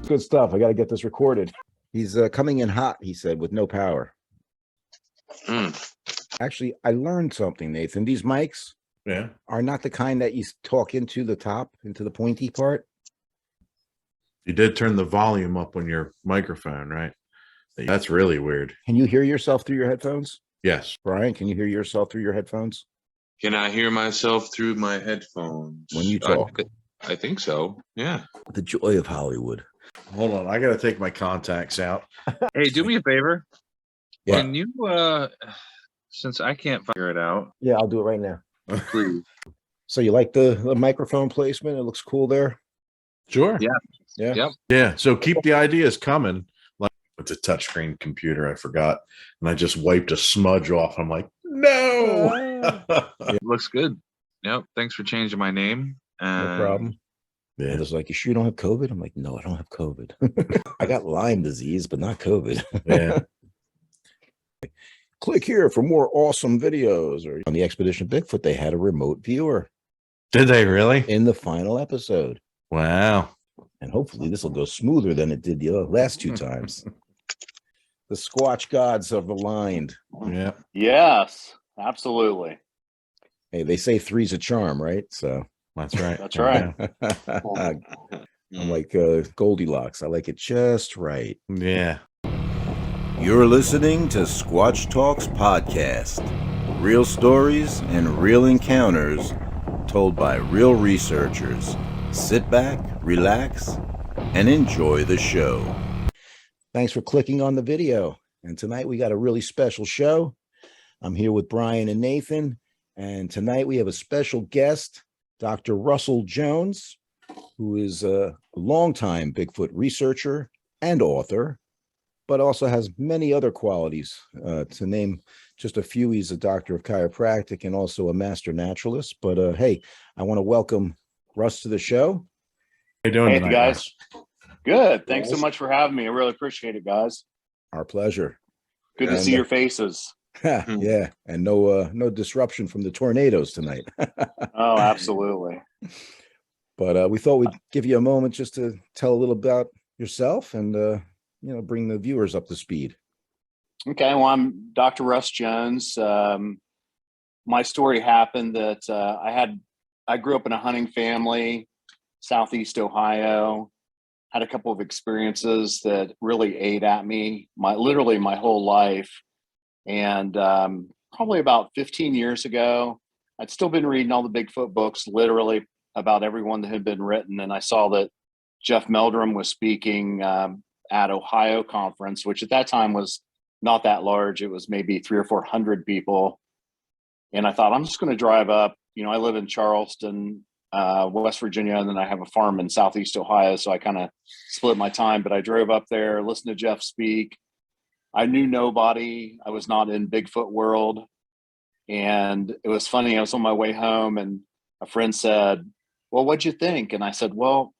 Good stuff. I got to get this recorded. He's coming in hot, he said, with no power. Actually, I learned something, Nathan. These mics are not the kind that you talk into the top, into the pointy part. You did turn the volume up on your microphone, right? That's really weird. Can you hear yourself through your headphones? Yes. Brian, can you hear yourself through your headphones? Can I hear myself through my headphones? When you talk? I think so, yeah. The joy of Hollywood. Hold on, I got to take my contacts out. Hey, do me a favor. Yeah. Can you, since I can't figure it out. Yeah, I'll do it right now. Please. So you like the microphone placement? It looks cool there. Sure. Yeah. Yeah. Yep. Yeah. So keep the ideas coming. Like, it's a touchscreen computer. I forgot. And I just wiped a smudge off. I'm like, no. It looks good. Yep. Thanks for changing my name. No problem. Yeah. It's like, you sure you don't have COVID? I'm like, no, I don't have COVID. I got Lyme disease, but not COVID. Yeah. Click here for more awesome videos. Or on the Expedition Bigfoot, they had a remote viewer Did they really? in the final episode. Wow. And hopefully this will go smoother than it did the last two times. The Squatch gods have aligned. Yeah. Yes, absolutely. Hey, they say three's a charm, right? So That's right. That's right. I'm like Goldilocks. I like it just right. Yeah. You're listening to Squatch Talks Podcast. Real stories and real encounters told by real researchers. Sit back, relax, and enjoy the show. Thanks for clicking on the video. And tonight we got a really special show. I'm here with Brian and Nathan. And tonight we have a special guest, Dr. Russell Jones, who is a longtime Bigfoot researcher and author, but also has many other qualities. To name just a few, he's a doctor of chiropractic and also a master naturalist. But hey, I want to welcome Russ to the show. How you doing Hey, tonight, guys. Russ? Good. Thanks so much for having me. I really appreciate it, guys. Our pleasure. Good to see your faces. Yeah, and no disruption from the tornadoes tonight. Oh, absolutely. But we thought we'd give you a moment just to tell a little about yourself and bring the viewers up to speed. Okay, well, I'm Dr. Russ Jones. My story happened that I grew up in a hunting family, Southeast Ohio. Had a couple of experiences that really ate at me literally my whole life. And probably about 15 years ago, I'd still been reading all the Bigfoot books, literally about everyone that had been written. And I saw that Jeff Meldrum was speaking at Ohio conference, which at that time was not that large. It was maybe 300 or 400 people. And I thought, I'm just going to drive up. I live in Charleston, West Virginia, and then I have a farm in Southeast Ohio. So I kind of split my time, but I drove up there, listened to Jeff speak. I knew nobody. I was not in Bigfoot world. And it was funny. I was on my way home and a friend said, well, what'd you think? And I said, well,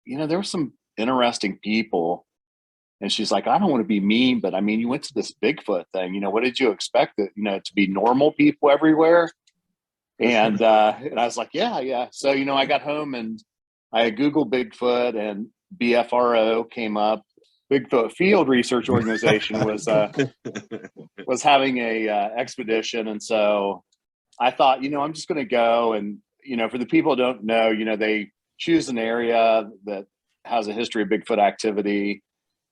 there were some interesting people. And she's like, I don't want to be mean, but I mean, you went to this Bigfoot thing. What did you expect it, to be normal people everywhere? And I was like, yeah. So, I got home and I Googled Bigfoot and BFRO came up. Bigfoot Field Research Organization was having a expedition. And so I thought, I'm just going to go. And, for the people who don't know, they choose an area that has a history of Bigfoot activity.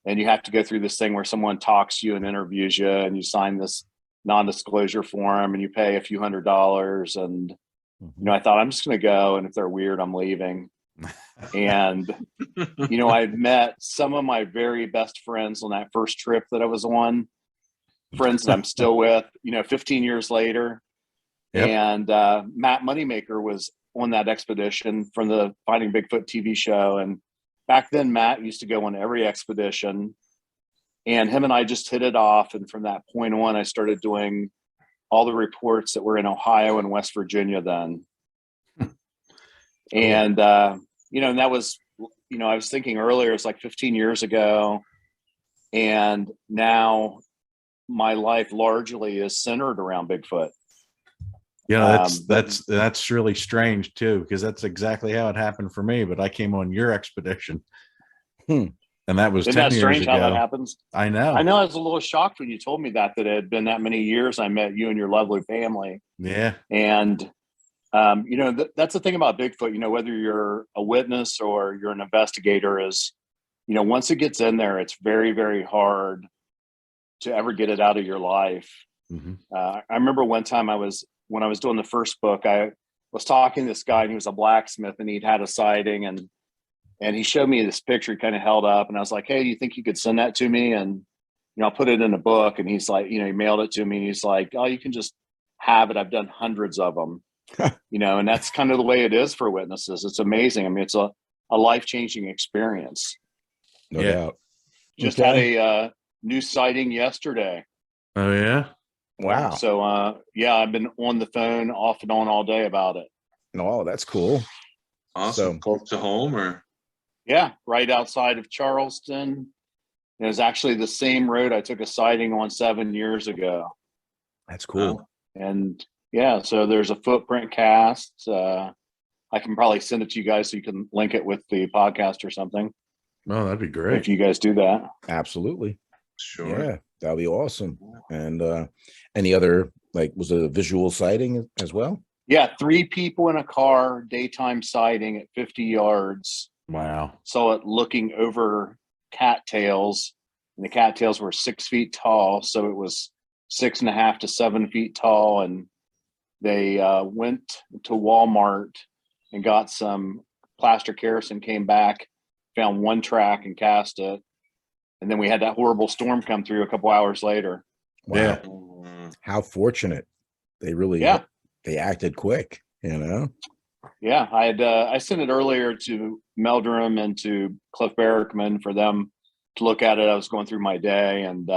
And you have to go through this thing where someone talks to you and interviews you and you sign this non-disclosure form and you pay a few $100s. And, I thought I'm just going to go. And if they're weird, I'm leaving. And, I met some of my very best friends on that first trip that I was on, friends that I'm still with, 15 years later. Yep. And Matt Moneymaker was on that expedition from the Finding Bigfoot TV show. And back then, Matt used to go on every expedition. And him and I just hit it off. And from that point on, I started doing all the reports that were in Ohio and West Virginia then. And, and that was, I was thinking earlier, it's like 15 years ago. And now my life largely is centered around Bigfoot. Yeah, that's really strange too, because that's exactly how it happened for me. But I came on your expedition. And that was Isn't 10 that years strange ago. how that happens? I know. I know. I was a little shocked when you told me that it had been that many years I met you and your lovely family. Yeah. And, that's the thing about Bigfoot, whether you're a witness or you're an investigator is, once it gets in there, it's very, very hard to ever get it out of your life. Mm-hmm. I remember one time when I was doing the first book, I was talking to this guy and he was a blacksmith and he'd had a sighting and he showed me this picture he kind of held up and I was like, hey, do you think you could send that to me? And, I'll put it in a book. And he's like, he mailed it to me and he's like, oh, you can just have it. I've done hundreds of them, and that's kind of the way it is for witnesses. It's amazing. I mean, it's a life-changing experience. No doubt. Just had a new sighting yesterday. Oh, yeah. Wow. So, I've been on the phone off and on all day about it. No, that's cool. Awesome. Close to home, or? Yeah, right outside of Charleston. It was actually the same road I took a sighting on 7 years ago. That's cool. And so there's a footprint cast. I can probably send it to you guys so you can link it with the podcast or something. Oh, that'd be great. If you guys do that. Absolutely. Sure. Yeah, that'll be awesome. And any other, was it a visual sighting as well? Yeah, 3 people in a car, daytime sighting at 50 yards. Wow. Saw it looking over cattails, and the cattails were 6 feet tall. So it was 6.5 to 7 feet tall. And they went to Walmart and got some plaster kerosene, came back, found one track and cast it. And then we had that horrible storm come through a couple hours later. Wow. Yeah. How fortunate. They really, they acted quick, Yeah, I sent it earlier to Meldrum and to Cliff Barrickman for them to look at it. I was going through my day, and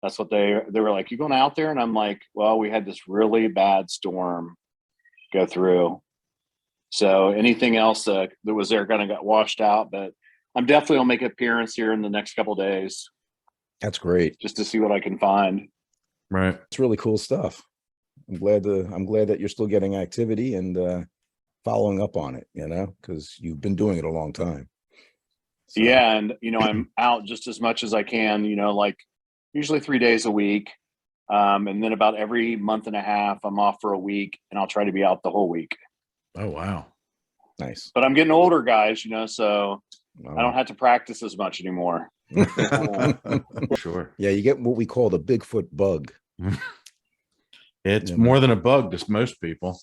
that's what they were like, you going out there? And I'm like, well, we had this really bad storm go through. So anything else that was there kind of got washed out, but I'm definitely gonna make an appearance here in the next couple of days. That's great. Just to see what I can find. Right. It's really cool stuff. I'm glad that you're still getting activity and following up on it, because you've been doing it a long time. So. Yeah. And, I'm out just as much as I can, like usually 3 days a week. And then about every month and a half, I'm off for a week and I'll try to be out the whole week. Oh, wow. Nice. But I'm getting older, guys, so Wow. I don't have to practice as much anymore. Sure. Yeah, you get what we call the Bigfoot bug. It's more than a bug to most people.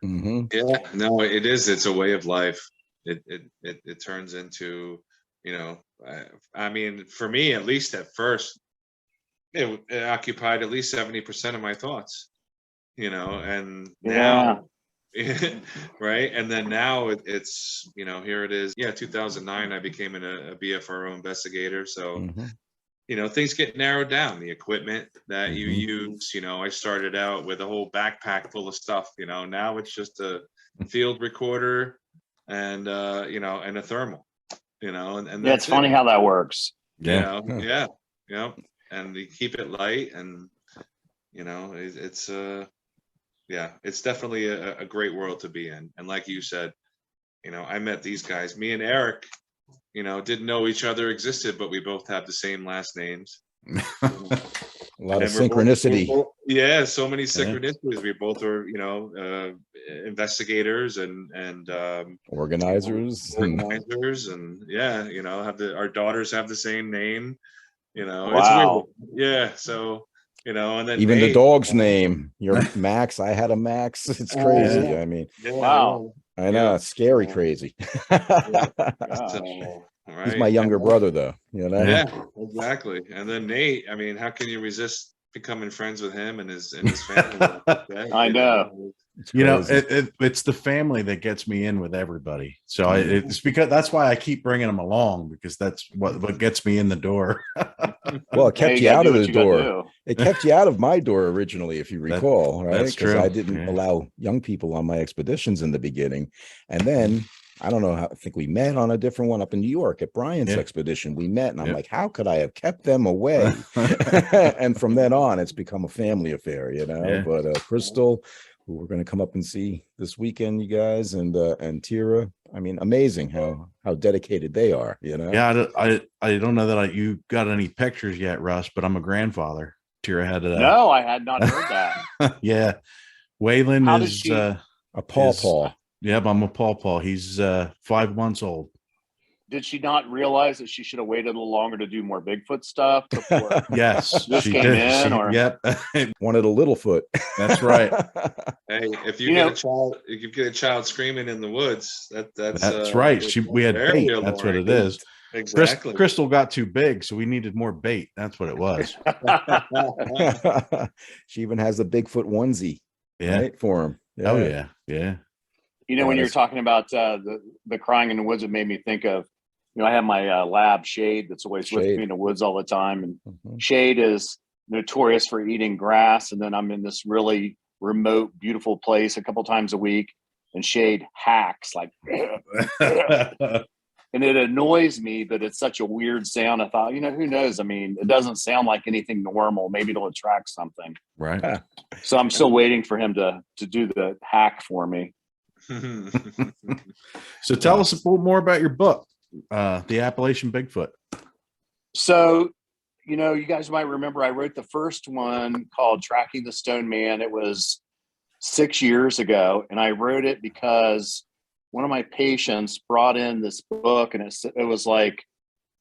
Mm-hmm. Yeah, no, it is. It's a way of life. It turns into, I mean, for me, at least at first, it occupied at least 70% of my thoughts, and now, right. And then now it's, here it is. Yeah. 2009, I became a BFRO investigator. So, things get narrowed down. The equipment that you use, I started out with a whole backpack full of stuff, now it's just a field recorder and, and a thermal, and it's funny how that works. Yeah. And you keep it light and, it's definitely a great world to be in. And like you said, I met these guys, me and Eric, didn't know each other existed, but we both have the same last names. A lot of synchronicity. So many synchronicities. We both are, investigators and organizers, and our daughters have the same name. Wow. It's weird. Yeah. So, and then even the dog's name, your Max. I had a Max. It's crazy. I mean, wow. I know, it's scary, crazy. He's my younger brother, though. Yeah, exactly. And then Nate. I mean, how can you resist becoming friends with him and his family? I know. It's the family that gets me in with everybody. So it's because that's why I keep bringing them along, because that's what gets me in the door. Well, it kept you out of the door. It kept you out of my door originally, if you recall, right? Because I didn't allow young people on my expeditions in the beginning. And then I don't know how, I think we met on a different one up in New York at Brian's expedition. We met and I'm like, how could I have kept them away? And from then on, it's become a family affair, But Crystal, who we're going to come up and see this weekend, you guys, and Tira. I mean, amazing how dedicated they are, you know? Yeah, I don't know that you got any pictures yet, Russ, but I'm a grandfather. Tira had No, I had not heard that. yeah. Waylon How is did she? A paw. Yep, I'm a paw. He's 5 months old. Did she not realize that she should have waited a little longer to do more Bigfoot stuff before Yes, this she came did. in? Or Yep. Wanted a little foot. That's right. Hey, if you You get know- a child, if you get a child screaming in the woods, That's right. We had very bait. That's what it alluring. is. Exactly. Crystal got too big, so we needed more bait. That's what it was. She even has a Bigfoot onesie, Yeah. right, for him. Oh yeah. Yeah. When you're Guys. talking about the crying in the woods, it made me think of, I have my lab Shade that's always with Shade. me in the woods all the time, and Mhm. Shade is notorious for eating grass. And then I'm in this really remote, beautiful place a couple times a week, and Shade hacks like, and it annoys me, but it's such a weird sound. I thought, who knows? I mean, it doesn't sound like anything normal. Maybe it'll attract something. Right. So I'm still waiting for him to do the hack for me. So tell us a little more about your book, The Appalachian Bigfoot. So, you guys might remember I wrote the first one called Tracking the Stone Man. It was 6 years ago. And I wrote it because one of my patients brought in this book, and it was like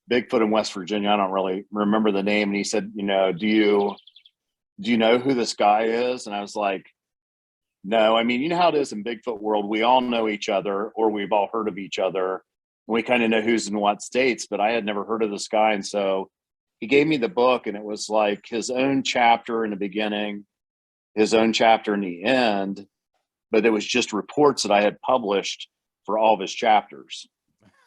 Bigfoot in West Virginia. I don't really remember the name. And he said, do you know who this guy is? And I was like, no. I mean, you know how it is in Bigfoot world. We all know each other, or we've all heard of each other. And we kind of know who's in what states, but I had never heard of this guy. And so he gave me the book, and it was like his own chapter in the beginning, his own chapter in the end, but it was just reports that I had published for all of his chapters.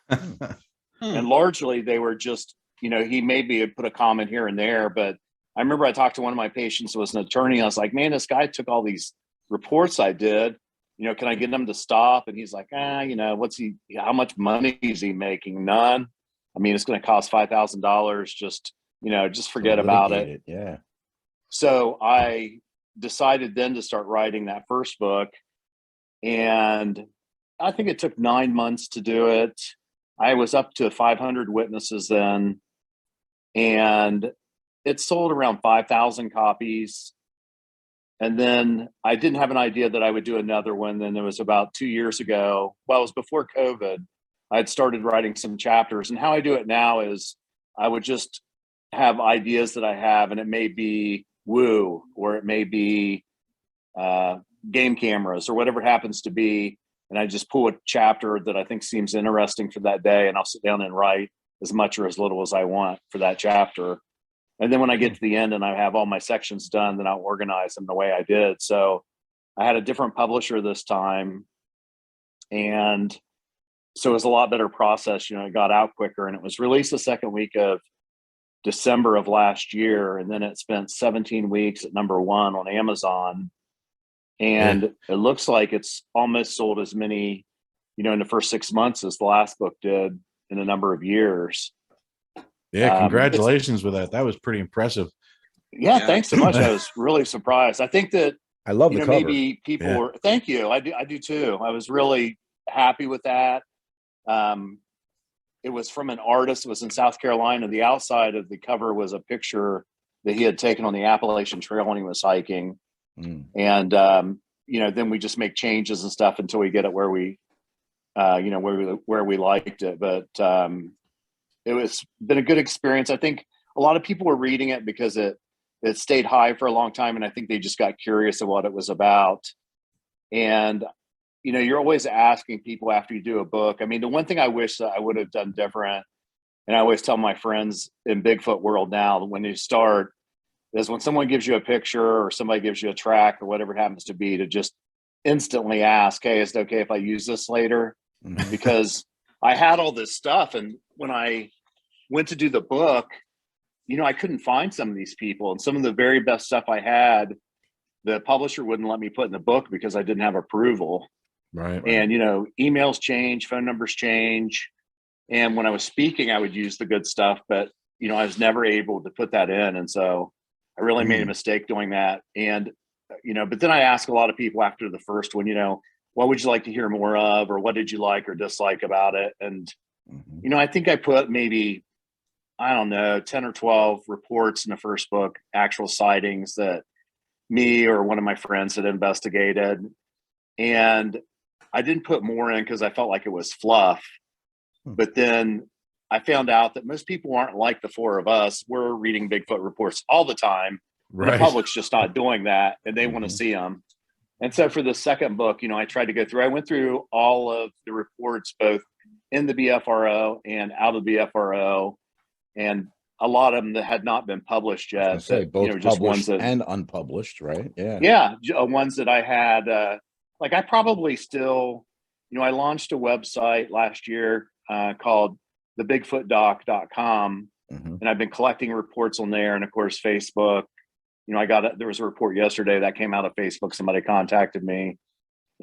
And largely they were just, he maybe put a comment here and there, but I remember I talked to one of my patients who was an attorney. And I was like, man, this guy took all these reports I did, can I get him to stop? And he's like, how much money is he making? None. I mean, it's going to cost $5,000. Just forget about it. Yeah. So I decided then to start writing that first book. And I think it took 9 months to do it. I was up to 500 witnesses then. And it sold around 5,000 copies. And then I didn't have an idea that I would do another one. Then it was about 2 years ago. Well, it was before COVID. I had started writing some chapters. And how I do it now is I would just have ideas that I have, and it may be woo, or it may be game cameras, or whatever it happens to be. And I just pull a chapter that I think seems interesting for that day, and I'll sit down and write as much or as little as I want for that chapter. And then when I get to the end and I have all my sections done, then I'll organize them the way I did. So I had a different publisher this time. And so it was a lot better process. It got out quicker, and it was released the second week of December of last year. And then it spent 17 weeks at number 1 on Amazon. And it looks like it's almost sold as many, in the first 6 months as the last book did in a number of years. Yeah. Congratulations with that. That was pretty impressive. Yeah. Thanks so much. I was really surprised. I think that, I love the cover. maybe people were, thank you. I do too. I was really happy with that. It was from an artist. It was in South Carolina. The outside of the cover was a picture that he had taken on the Appalachian Trail when he was hiking. And, then we just make changes and stuff until we get it where we liked it. But it was been a good experience. I think a lot of people were reading it because it stayed high for a long time. And I think they just got curious of what it was about. And, you're always asking people after you do a book. I mean, the one thing I wish that I would have done different, and I always tell my friends in Bigfoot world now, that when you start, is when someone gives you a picture or somebody gives you a track or whatever it happens to be, to just instantly ask, hey, is it okay if I use this later? Because I had all this stuff. And when I went to do the book, I couldn't find some of these people. And some of the very best stuff I had, the publisher wouldn't let me put in the book because I didn't have approval. Right. And, emails change, phone numbers change. And when I was speaking, I would use the good stuff, but, I was never able to put that in. And so I really made a mistake doing that. And but then I ask a lot of people after the first one, what would you like to hear more of, or what did you like or dislike about it? And, I think I put maybe, I don't know, 10 or 12 reports in the first book, actual sightings that me or one of my friends had investigated. And I didn't put more in because I felt like it was fluff. But then I found out that most people aren't like the four of us. We're reading Bigfoot reports all the time. Right. The public's just not doing that, and they want to see them. And so for the second book, I tried to go through, I went through all of the reports, both in the BFRO and out of the BFRO, and a lot of them that had not been published yet. Say, both just published and unpublished, right? Yeah. Yeah. Ones that I had, I probably still, I launched a website last year called thebigfootdoc.com. And I've been collecting reports on there. And of course, Facebook, there was a report yesterday that came out of Facebook. Somebody contacted me.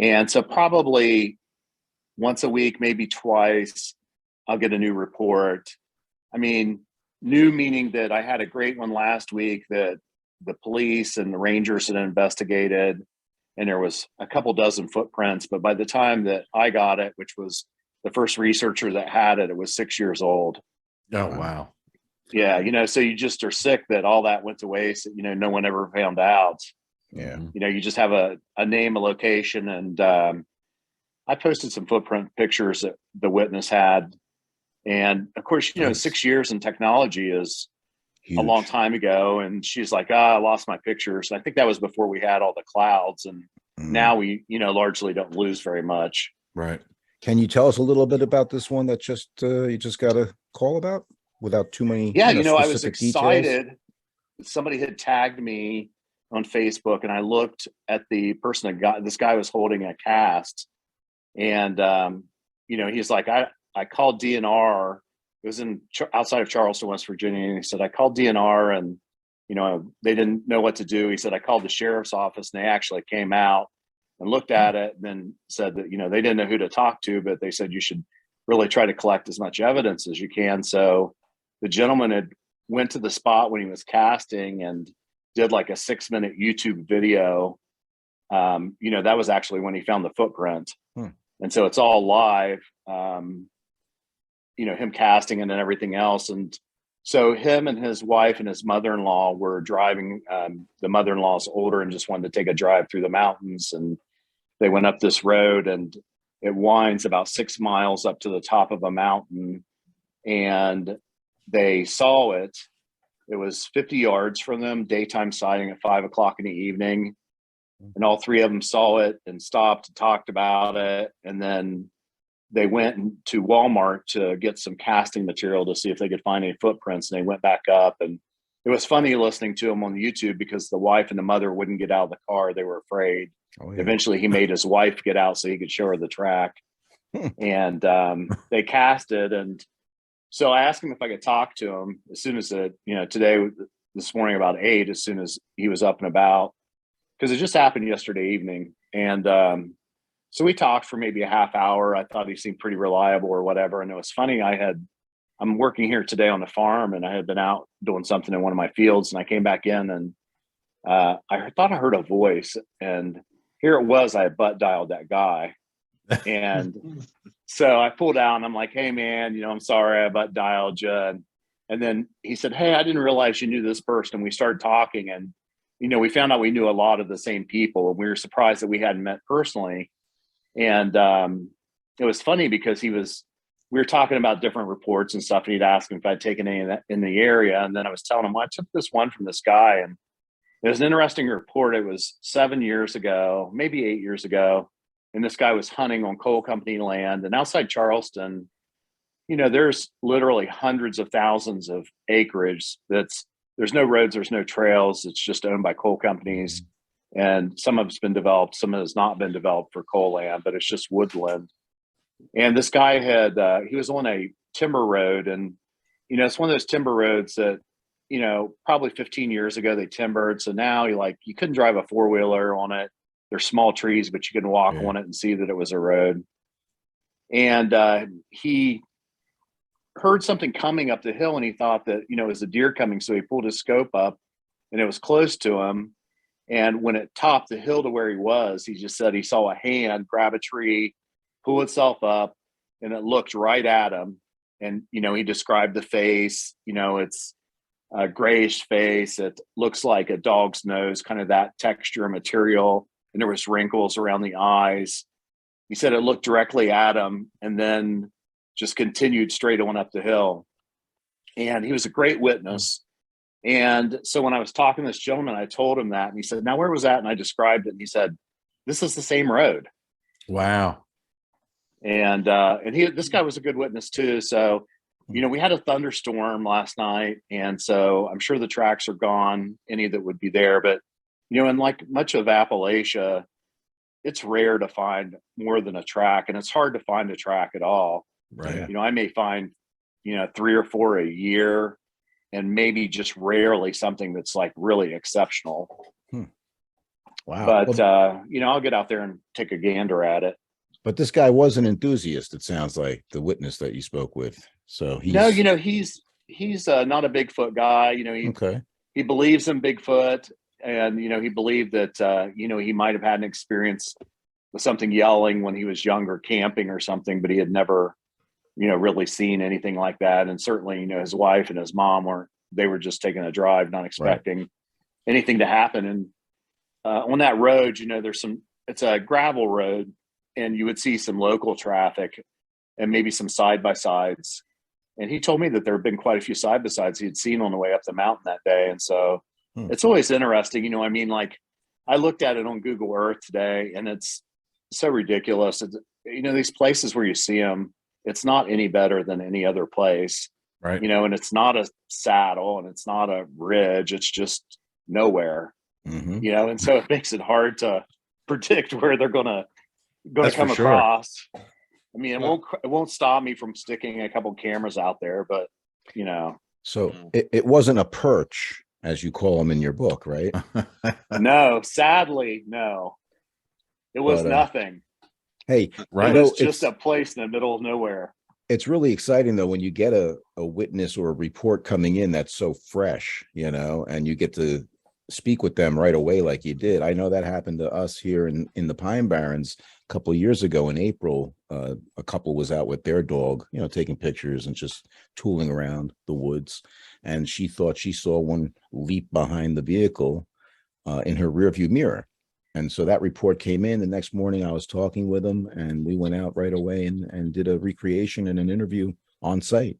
And so probably once a week, maybe twice, I'll get a new report. I mean, new meaning that I had a great one last week that the police and the rangers had investigated, and there was a couple dozen footprints. But by the time that I got it, which was the first researcher that had it, it was 6 years old. Oh, wow. Yeah. So you just are sick that all that went to waste, that, no one ever found out. Yeah. You just have a name, a location. And I posted some footprint pictures that the witness had. And of course, 6 years in technology is huge. A long time ago. And she's like, I lost my pictures. And I think that was before we had all the clouds. And now we, largely don't lose very much. Right. Can you tell us a little bit about this one that you just got a call about without too many? Yeah, I was excited. Details? Somebody had tagged me on Facebook, and I looked at the person that got this guy was holding a cast, and he's like, I called DNR. It was outside of Charleston, West Virginia, and he said I called DNR, and they didn't know what to do. He said I called the sheriff's office, and they actually came out and looked at it, and then said that they didn't know who to talk to, but they said you should really try to collect as much evidence as you can. So the gentleman had went to the spot when he was casting and did like a 6-minute YouTube video. That was actually when he found the footprint. And so it's all live, him casting and then everything else. And so him and his wife and his mother-in-law were driving. The mother-in-law's older and just wanted to take a drive through the mountains. And they went up this road, and it winds about 6 miles up to the top of a mountain. And they saw it. It was 50 yards from them, daytime sighting at 5 o'clock in the evening. And all three of them saw it and stopped and talked about it. And then they went to Walmart to get some casting material to see if they could find any footprints. And they went back up. And it was funny listening to them on YouTube because the wife and the mother wouldn't get out of the car. They were afraid. Oh, yeah. Eventually, he made his wife get out so he could show her the track. And they casted. And so I asked him if I could talk to him as soon as this morning about 8, as soon as he was up and about, because it just happened yesterday evening. And so we talked for maybe a half hour. I thought he seemed pretty reliable or whatever. And it was funny. I'm working here today on the farm, and I had been out doing something in one of my fields, and I came back in, and I thought I heard a voice, and here it was. I had butt dialed that guy. And so I pulled out and I'm like, hey man, I'm sorry I butt dialed you. And then he said, hey, I didn't realize you knew this person. And we started talking, and, we found out we knew a lot of the same people, and we were surprised that we hadn't met personally. And it was funny because we were talking about different reports and stuff, and he'd asked him if I'd taken any of that in the area. And then I was telling him, well, I took this one from this guy, and it was an interesting report. It was 7 years ago, maybe 8 years ago. And this guy was hunting on coal company land. And outside Charleston, there's literally hundreds of thousands of acreage there's no roads, there's no trails. It's just owned by coal companies. And some of it's been developed, some has not been developed for coal land, but it's just woodland. And this guy he was on a timber road, and, it's one of those timber roads that, probably 15 years ago they timbered. So now you couldn't drive a 4-wheeler on it. There's small trees, but you can walk on it and see that it was a road. And he heard something coming up the hill, and he thought that, it was a deer coming. So he pulled his scope up, and it was close to him. And when it topped the hill to where he was, he just said he saw a hand grab a tree, pull itself up, and it looked right at him. And, he described the face, it's a grayish face. It looks like a dog's nose, kind of that texture and material. And there was wrinkles around the eyes. He said it looked directly at him and then just continued straight on up the hill. And he was a great witness. And so when I was talking to this gentleman, I told him that, and he said, "Now, where was that?" And I described it, and he said, "This is the same road." Wow. And this guy was a good witness too. So, we had a thunderstorm last night, and so I'm sure the tracks are gone, any that would be there. But, in like much of Appalachia, it's rare to find more than a track, and it's hard to find a track at all. Right. I may find, 3 or 4 a year, and maybe just rarely something that's like really exceptional. Wow. But, I'll get out there and take a gander at it. But this guy was an enthusiast, it sounds like, the witness that you spoke with. So he's he's not a Bigfoot guy. okay. He believes in Bigfoot, and he believed that he might have had an experience with something yelling when he was younger, camping or something, but he had never really seen anything like that. And certainly his wife and his mom they were just taking a drive, not expecting anything to happen. And on that road, it's a gravel road, and you would see some local traffic and maybe some side-by-sides. And he told me that there have been quite a few side-by-sides he had seen on the way up the mountain that day. And so it's always interesting. Like I looked at it on Google Earth today, and it's so ridiculous. It's, these places where you see them, it's not any better than any other place. Right. And it's not a saddle and it's not a ridge. It's just nowhere, and so it makes it hard to predict where they're going to come across. I mean, it won't stop me from sticking a couple cameras out there, but So it wasn't a perch, as you call them in your book, right? No, sadly, no. It was nothing. Hey, right. It was just a place in the middle of nowhere. It's really exciting though when you get a witness or a report coming in that's so fresh, and you get to speak with them right away like you did. I know that happened to us here in the Pine Barrens a couple of years ago in April. A couple was out with their dog, taking pictures and just tooling around the woods, and she thought she saw one leap behind the vehicle in her rearview mirror. And so that report came in. The next morning I was talking with them, and we went out right away and did a recreation and an interview on site,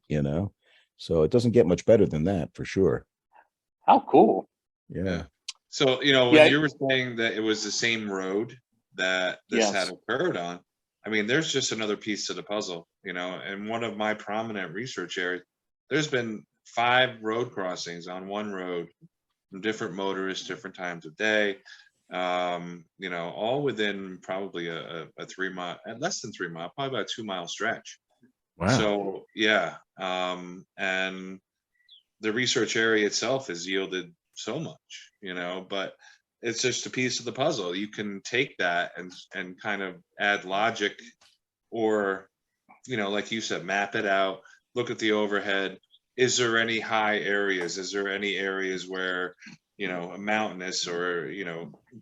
so it doesn't get much better than that for sure. How cool. Yeah. So, when you were saying that it was the same road that this had occurred on, I mean, there's just another piece to the puzzle, and one of my prominent research areas, there's been 5 road crossings on one road from different motorists, different times of day, all within probably a 3 mile, less than 3 mile, probably about a 2 mile stretch. Wow. So, and the research area itself has yielded so much, but it's just a piece of the puzzle. You can take that and kind of add logic, or like you said, map it out, look at the overhead. Is there any high areas? Is there any areas where mountainous or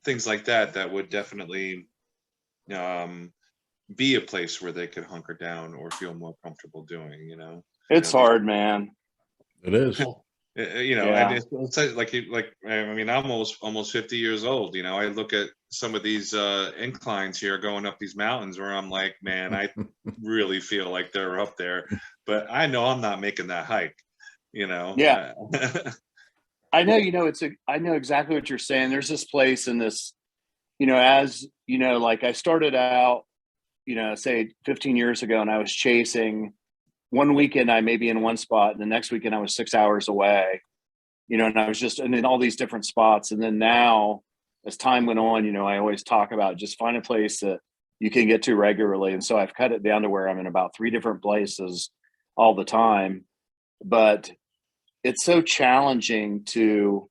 things like that would definitely be a place where they could hunker down or feel more comfortable doing? It's hard, man. It is. And it's like I mean, I'm almost 50 years old. I look at some of these inclines here going up these mountains where I'm like, man, I really feel like they're up there, but I know I'm not making that hike. Yeah. I know, I know exactly what you're saying. There's this place in this, as like I started out, say 15 years ago, and I was chasing. One weekend I may be in one spot, and the next weekend I was 6 hours away, and I was just in all these different spots. And then now, as time went on, I always talk about just find a place that you can get to regularly. And so I've cut it down to where I'm in about 3 different places all the time. But it's so challenging to,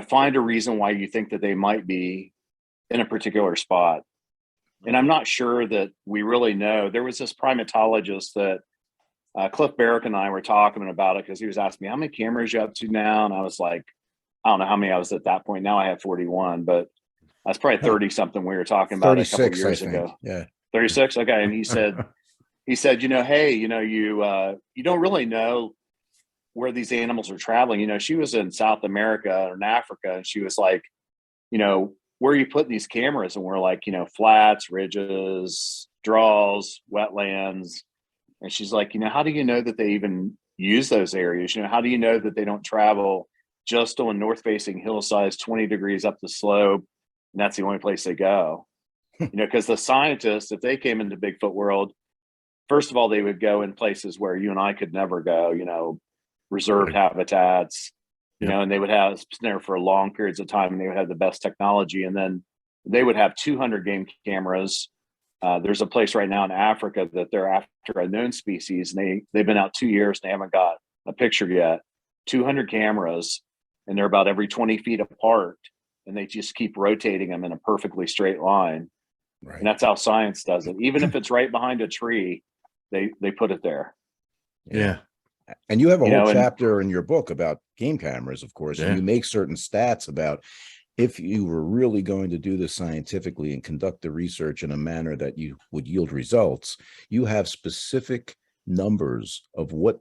find a reason why you think that they might be in a particular spot. And I'm not sure that we really know. There was this primatologist that Cliff Barrick and I were talking about it, because he was asking me, how many cameras you up to now? And I was like, I don't know how many I was at that point. Now I have 41, but I was probably 30 something. We were talking about it a couple of 36, I years think. ago. Yeah. 36. Okay. And he said, hey, you don't really know where these animals are traveling. She was in South America or in Africa, and she was like, where are you putting these cameras? And we're like, flats, ridges, draws, wetlands. And she's like, how do you know that they even use those areas? How do you know that they don't travel just on north facing hillsides, 20 degrees up the slope? And that's the only place they go. Because the scientists, if they came into Bigfoot world, first of all, they would go in places where you and I could never go, reserved habitats, and they would have there for long periods of time, and they would have the best technology. And then they would have 200 game cameras. There's a place right now in Africa that they're after a known species, and they've been out 2 years and they haven't got a picture yet. 200 cameras, and they're about every 20 feet apart, and they just keep rotating them in a perfectly straight line. Right. And that's how science does it. Even if it's right behind a tree, they put it there. Yeah. And you have a whole chapter in your book about game cameras, of course, Yeah. and you make certain stats about if you were really going to do this scientifically and conduct the research in a manner that you would yield results. You have specific numbers of what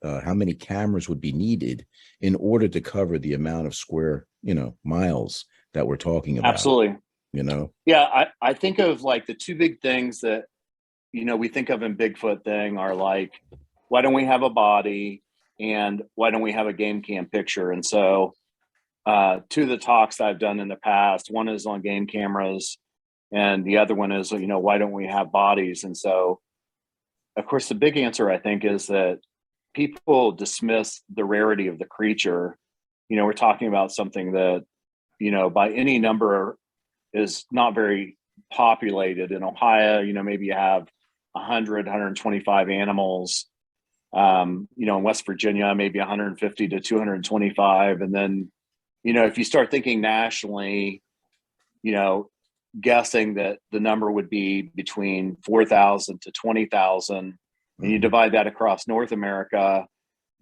how many cameras would be needed in order to cover the amount of square, miles that we're talking about. Absolutely. Yeah, I think of like the two big things that, we think of in Bigfoot thing are like, why don't we have a body, and why don't we have a game cam picture? And so two of the talks I've done in the past, one is on game cameras, and the other one is, why don't we have bodies? And so, of course, the big answer, I think, is that people dismiss the rarity of the creature. We're talking about something that, by any number is not very populated. In Ohio, maybe you have 100, 125 animals. In West Virginia, maybe 150 to 225. And then, if you start thinking nationally, guessing that the number would be between 4,000 to 20,000, and you divide that across North America,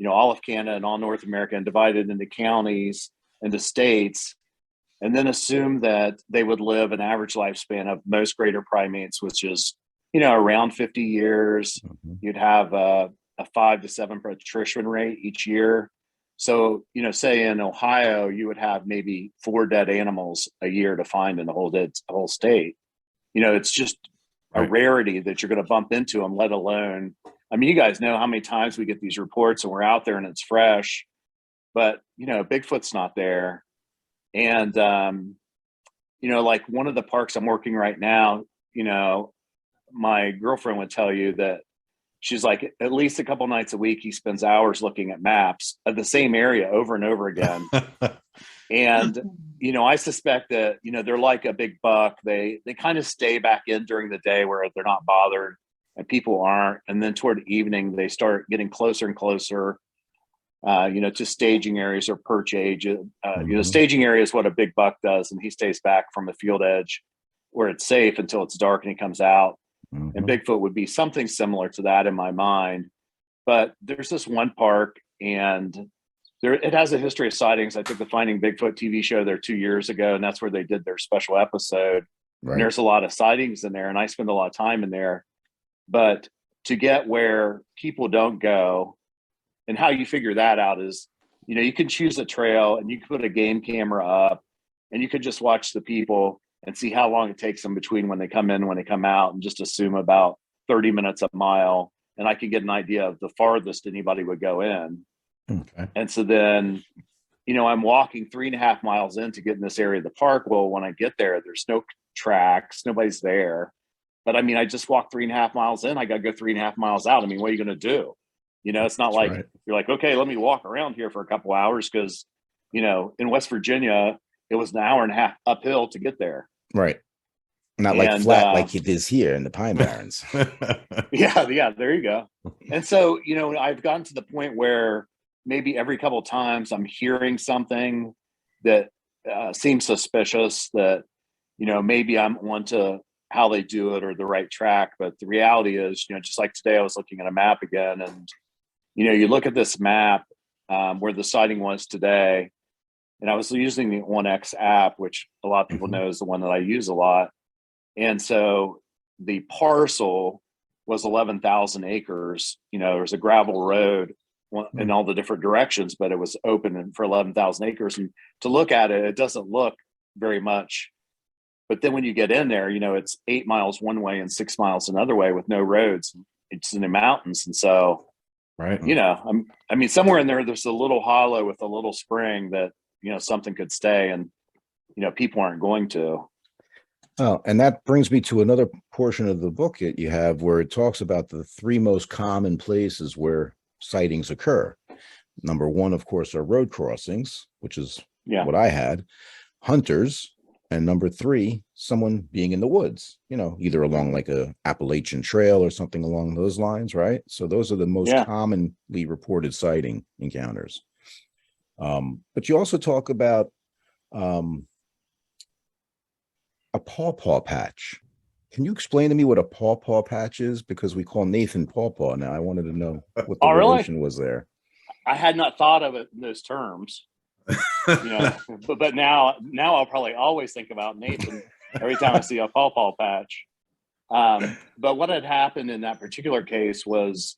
all of Canada and all North America, and divide it into counties, into states, and then assume that they would live an average lifespan of most greater primates, which is, around 50 years. You'd have a 5 to 7 attrition rate each year. So, say in Ohio, you would have maybe 4 dead animals a year to find in the whole state. It's just a rarity that you're going to bump into them, let alone, you guys know how many times we get these reports and we're out there and it's fresh, but, Bigfoot's not there. And, like one of the parks I'm working right now, my girlfriend would tell you that she's like, at least a couple nights a week, he spends hours looking at maps of the same area over and over again. And, I suspect that, they're like a big buck. They kind of stay back in during the day where they're not bothered and people aren't. And then toward the evening, they start getting closer and closer, to staging areas or perch age. Staging area is what a big buck does. And he stays back from the field edge where it's safe until it's dark and he comes out. And Bigfoot would be something similar to that in my mind. But there's this one park, and it has a history of sightings. I took the Finding Bigfoot TV show there 2 years ago, and that's where they did their special episode. Right. And there's a lot of sightings in there, and I spend a lot of time in there. But to get where people don't go, and how you figure that out is, you can choose a trail and you can put a game camera up, and you could just watch the people and see how long it takes them between when they come in and when they come out, and just assume about 30 minutes a mile. And I could get an idea of the farthest anybody would go in. Okay. And so then, I'm walking 3.5 miles in to get in this area of the park. Well, when I get there, there's no tracks, nobody's there. But I just walked 3.5 miles in. I got to go 3.5 miles out. What are you going to do? It's not like you're like, okay, let me walk around here for a couple hours. Cause in West Virginia, it was an hour and a half uphill to get there. Right. Not like flat like it is here in the Pine Barrens. Yeah, there you go. And so, I've gotten to the point where maybe every couple of times I'm hearing something that seems suspicious, that, maybe I'm onto how they do it or the right track. But the reality is, just like today, I was looking at a map again, and, you look at this map where the sighting was today, and I was using the OneX app, which a lot of people know is the one that I use a lot. And so the parcel was 11,000 acres. There was a gravel road in all the different directions, but it was open for 11,000 acres. And to look at it, it doesn't look very much. But then when you get in there, it's 8 miles one way and 6 miles another way with no roads. It's in the mountains. And so, Right. somewhere in there, there's a little hollow with a little spring that, something could stay, and, people aren't going to. Oh, and that brings me to another portion of the book that you have where it talks about the 3 most common places where sightings occur. Number 1, of course, are road crossings, which is what I had, hunters, and number 3, someone being in the woods, either along like a Appalachian trail or something along those lines, right? So those are the most commonly reported sighting encounters. But you also talk about a pawpaw patch. Can you explain to me what a pawpaw patch is? Because we call Nathan Pawpaw now. I wanted to know what the relation was there. I had not thought of it in those terms. But now I'll probably always think about Nathan every time I see a pawpaw patch. But what had happened in that particular case was,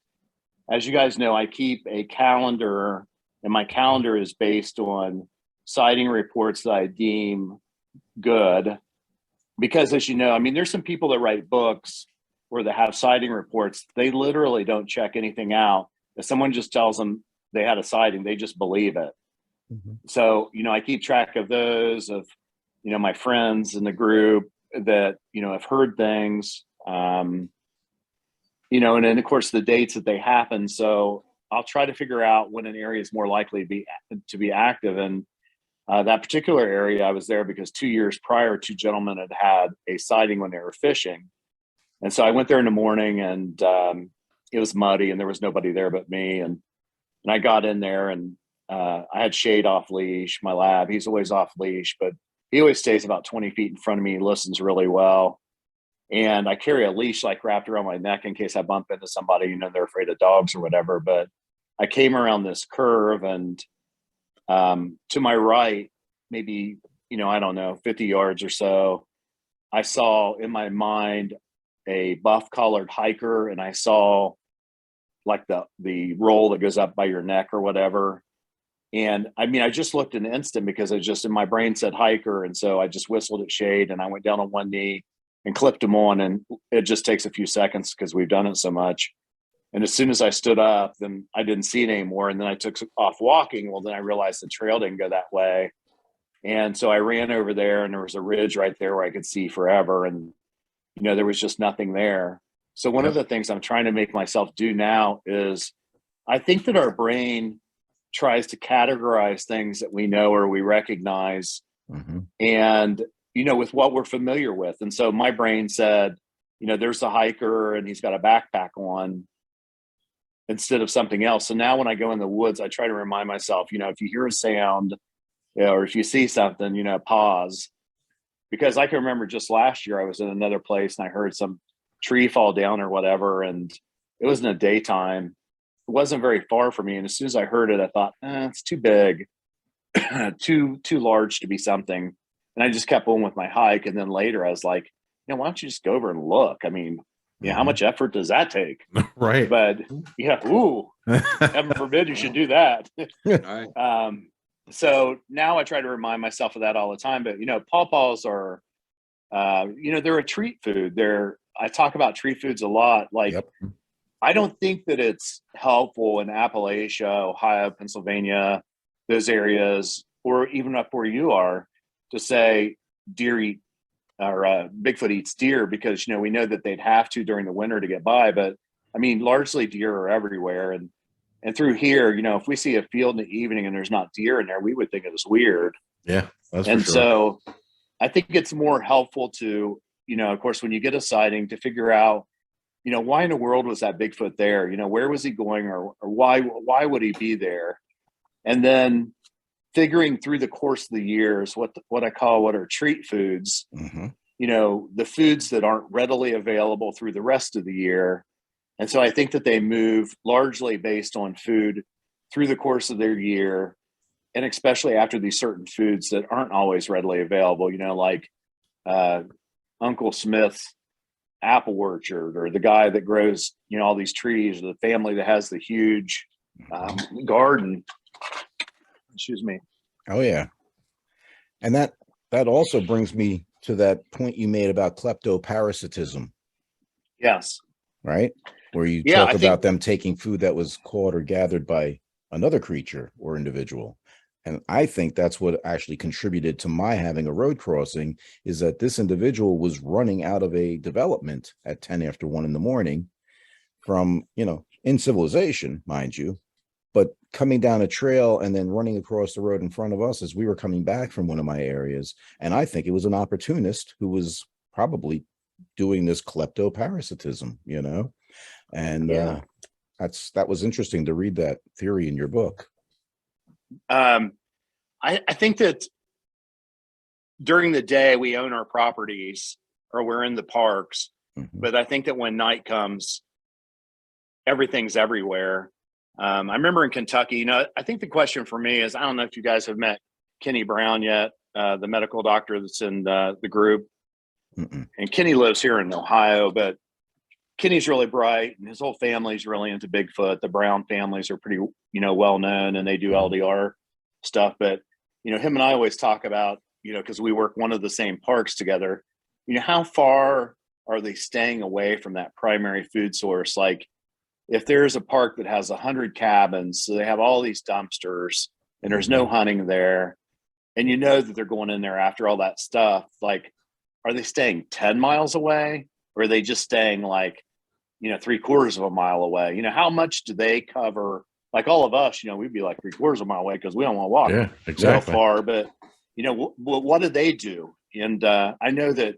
as you guys know, I keep a calendar, and my calendar is based on sighting reports that I deem good. Because, as you know, there's some people that write books where they have sighting reports. They literally don't check anything out. If someone just tells them they had a sighting, they just believe it. Mm-hmm. So, I keep track of those, of, my friends in the group that, have heard things, and then, of course, the dates that they happen. So I'll try to figure out when an area is more likely to be active. And that particular area, I was there because 2 years prior, 2 gentlemen had a sighting when they were fishing. And so I went there in the morning, and it was muddy and there was nobody there but me. And I got in there, and I had Shade off leash, my lab. He's always off leash, but he always stays about 20 feet in front of me. He listens really well. And I carry a leash like wrapped around my neck in case I bump into somebody, they're afraid of dogs or whatever. But I came around this curve, and to my right, maybe, I don't know, 50 yards or so, I saw in my mind a buff-collared hiker, and I saw like the roll that goes up by your neck or whatever. And I just looked in an instant because it just in my brain said hiker. And so I just whistled at Shade, and I went down on one knee and clipped him on. And it just takes a few seconds because we've done it so much. And as soon as I stood up, then I didn't see it anymore. And then I took off walking. Well, then I realized the trail didn't go that way. And so I ran over there, and there was a ridge right there where I could see forever. And, there was just nothing there. So one of the things I'm trying to make myself do now is I think that our brain tries to categorize things that we know or we recognize, and, with what we're familiar with. And so my brain said, there's a hiker and he's got a backpack on, instead of something else. So now when I go in the woods, I try to remind myself, if you hear a sound, or if you see something, pause. Because I can remember just last year I was in another place and I heard some tree fall down or whatever, and it was in the daytime. It wasn't very far from me, and as soon as I heard it, I thought, it's too big, too large to be something. And I just kept on with my hike. And then later I was like, why don't you just go over and look? How much effort does that take? Right. But heaven forbid you should do that. So now I try to remind myself of that all the time. But, pawpaws are, they're a treat food. I talk about treat foods a lot. Like, I don't think that it's helpful in Appalachia, Ohio, Pennsylvania, those areas, or even up where you are, to say deer eat or Bigfoot eats deer, because, we know that they'd have to during the winter to get by. But largely deer are everywhere. And through here, if we see a field in the evening and there's not deer in there, we would think it was weird. Yeah. That's and for sure. So I think it's more helpful to, of course, when you get a sighting, to figure out, why in the world was that Bigfoot there? Where was he going, or why would he be there? And then figuring through the course of the years, what I call what are treat foods, the foods that aren't readily available through the rest of the year. And so I think that they move largely based on food through the course of their year. and especially after these certain foods that aren't always readily available, like Uncle Smith's apple orchard, or the guy that grows, all these trees, or the family that has the huge garden. Excuse me. Oh yeah. And that also brings me to that point you made about kleptoparasitism, Yes. right? Where you Yeah, talk I about think, them taking food that was caught or gathered by another creature or individual. And I think that's what actually contributed to my having a road crossing, is that this individual was running out of a development at 10 after 1 in the morning from, in civilization, mind you, but coming down a trail and then running across the road in front of us as we were coming back from one of my areas. And I think it was an opportunist who was probably doing this kleptoparasitism, and yeah. that was interesting to read that theory in your book. I think that during the day we own our properties or we're in the parks, but I think that when night comes, everything's everywhere. I remember in Kentucky, I think the question for me is, I don't know if you guys have met Kenny Brown yet, the medical doctor that's in the group. Mm-mm. And Kenny lives here in Ohio, but Kenny's really bright and his whole family's really into Bigfoot. The Brown families are pretty, well known, and they do LDR stuff. But, him and I always talk about, because we work one of the same parks together, how far are they staying away from that primary food source? Like, if there's a park that has 100 cabins, so they have all these dumpsters and there's no hunting there, and that they're going in there after all that stuff, like, are they staying 10 miles away, or are they just staying like, 3/4 of a mile away? How much do they cover? Like all of us, we'd be like 3/4 of a mile away because we don't want to walk Yeah, exactly. far. But, what do they do? And I know that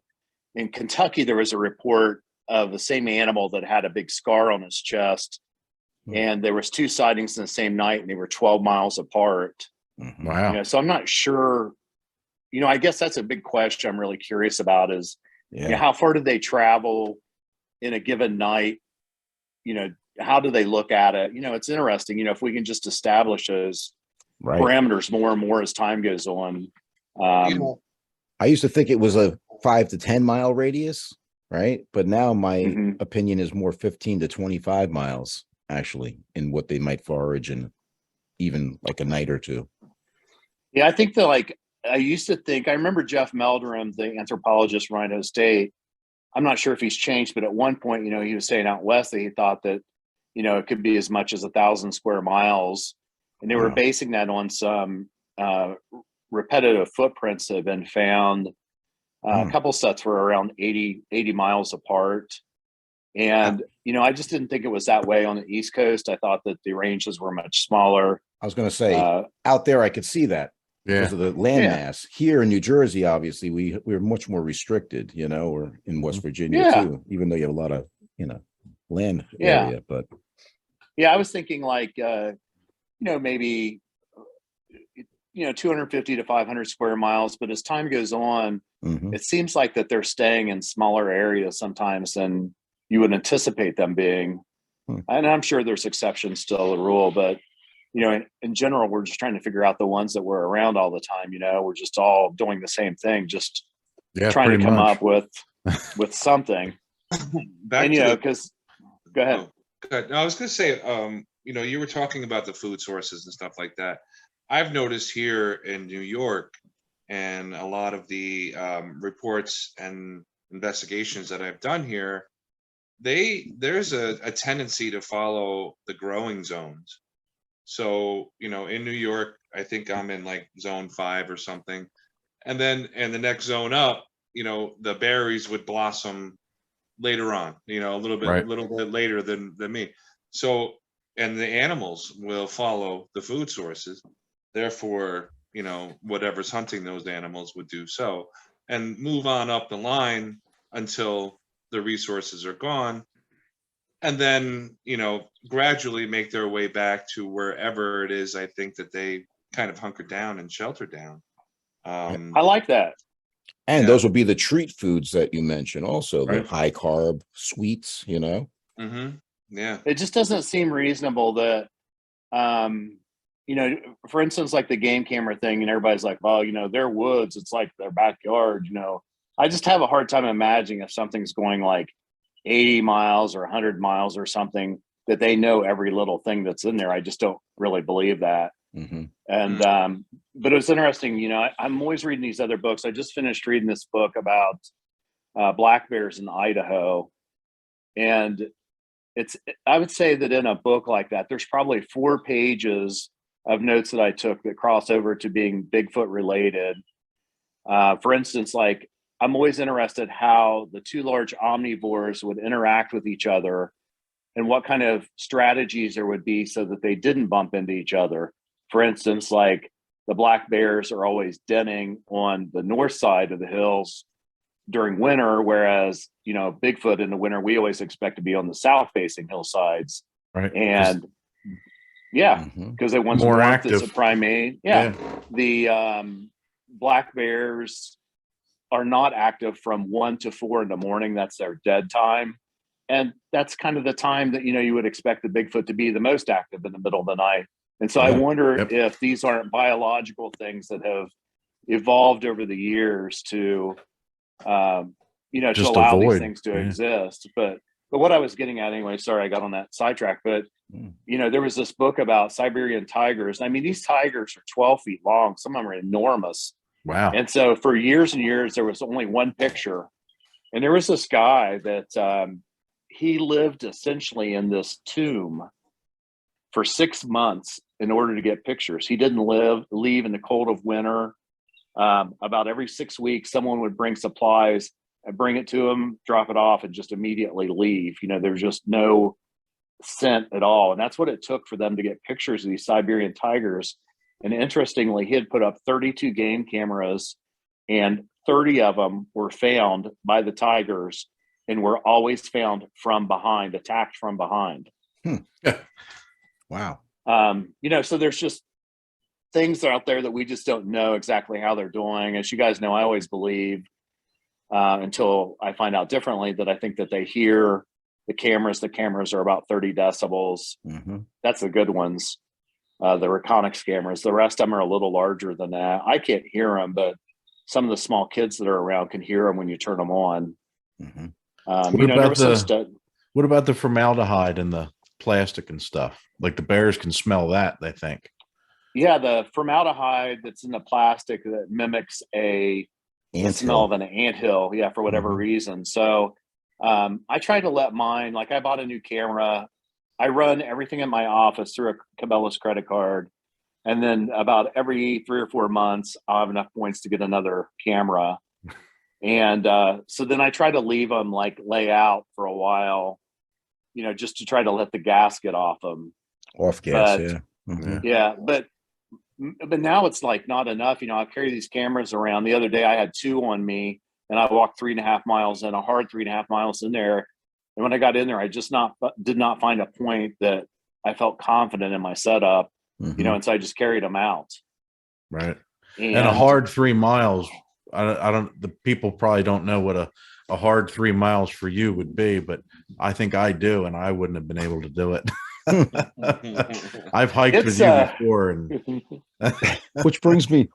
in Kentucky, there was a report of the same animal that had a big scar on its chest. And there was 2 sightings in the same night, and they were 12 miles apart. Wow. So I'm not sure, I guess that's a big question I'm really curious about is, how far do they travel in a given night? How do they look at it? It's interesting, if we can just establish those parameters more and more as time goes on. I used to think it was a 5 to 10 mile radius, right? But now my opinion is more 15 to 25 miles, actually, in what they might forage in even like a night or two. Yeah, I think that, I used to think, I remember Jeff Meldrum, the anthropologist from Idaho State. I'm not sure if he's changed, but at one point, he was saying out west that he thought that, it could be as much as 1,000 square miles. And they were basing that on some repetitive footprints that have been found. A couple sets were around 80 miles apart. And, I just didn't think it was that way on the East Coast. I thought that the ranges were much smaller. I was going to say, out there, I could see that. Because of the land mass. Here in New Jersey, obviously, we're much more restricted, or in West Virginia too, even though you have a lot of, land area. But I was thinking maybe 250 to 500 square miles. But as time goes on, it seems like that they're staying in smaller areas sometimes than you would anticipate them being. And I'm sure there's exceptions still to the rule, but in general, we're just trying to figure out the ones that were around all the time. We're just all doing the same thing, just trying to come up with something. Back and, to because go ahead. Oh, good. No, I was going to say, you were talking about the food sources and stuff like that. I've noticed here in New York, and a lot of the reports and investigations that I've done here, there's a tendency to follow the growing zones. So, in New York, I think I'm in like zone 5 or something. And then the next zone up, the berries would blossom later on, a little bit later than me. So, and the animals will follow the food sources. Therefore, whatever's hunting those animals would do so and move on up the line until the resources are gone. And then, gradually make their way back to wherever it is, I think, that they kind of hunker down and shelter down. I like that. And those would be the treat foods that you mentioned also, the high carb sweets, Yeah. It just doesn't seem reasonable that you know, for instance, like the game camera thing, and everybody's like, well, you know, their woods, it's like their backyard, you know. I just have a hard time imagining if something's going like 80 miles or 100 miles or something, that they know every little thing that's in there. I just don't really believe that. Mm-hmm. And but it was interesting, you know, I'm always reading these other books. I just finished reading this book about black bears in Idaho, and I would say that in a book like that, there's probably 4 pages of notes that I took that cross over to being Bigfoot related. For instance, like, I'm always interested how the 2 large omnivores would interact with each other and what kind of strategies there would be so that they didn't bump into each other. For instance, like the black bears are always denning on the north side of the hills during winter, whereas, you know, Bigfoot in the winter, we always expect to be on the south facing hillsides. Right. And yeah, Mm-hmm. because it wants More warmth, active. it's a primate. Yeah. The black bears are not active from 1 to 4 in the morning. That's their dead time. And that's kind of the time that, you know, you would expect the Bigfoot to be the most active in the middle of the night. And so I wonder if these aren't biological things that have evolved over the years to, you know, Just to allow avoid, these things to exist. But what I was getting at anyway, sorry, I got on that sidetrack, but you know, there was this book about Siberian tigers. I mean, these tigers are 12 feet long. Some of them are enormous. Wow. And so for years and years, there was only one picture. And there was this guy that he lived essentially in this tomb for 6 months in order to get pictures. He didn't leave in the cold of winter. About every 6 weeks, someone would bring supplies and bring it to him, drop it off, and just immediately leave. You know, there's just no scent at all. And that's what it took for them to get pictures of these Siberian tigers. And interestingly, he had put up 32 game cameras, and 30 of them were found by the tigers and were always found from behind, attacked from behind. Wow. You know, so there's just things out there that we just don't know exactly how they're doing. As you guys know, I always believe until I find out differently that I think that they hear the cameras. The cameras are about 30 decibels. Mm-hmm. That's the good ones. The Reconyx cameras. The rest of them are a little larger than that. I can't hear them, but some of the small kids that are around can hear them when you turn them on. Mm-hmm. You know, there was what about the formaldehyde and the plastic and stuff? Like the bears can smell that, they think. Yeah, the formaldehyde that's in the plastic that mimics the smell of an anthill. Yeah, for whatever reason. So I try to let mine, like I bought a new camera. I run everything in my office through a Cabela's credit card. And then about every 3 or 4 months, I'll have enough points to get another camera. And so then I try to leave them like lay out for a while, you know, just to try to let the gas get off them. Off gas, But, yeah. Mm-hmm. Yeah, but now it's like not enough. You know, I carry these cameras around. The other day I had 2 on me, and I walked 3.5 miles in, a hard 3.5 miles in there. And when I got in there, I just did not find a point that I felt confident in my setup, you know, and so I just carried them out. Right. And a hard 3 miles. The people probably don't know what a hard 3 miles for you would be, but I think I do, and I wouldn't have been able to do it. I've hiked with you before, and which brings me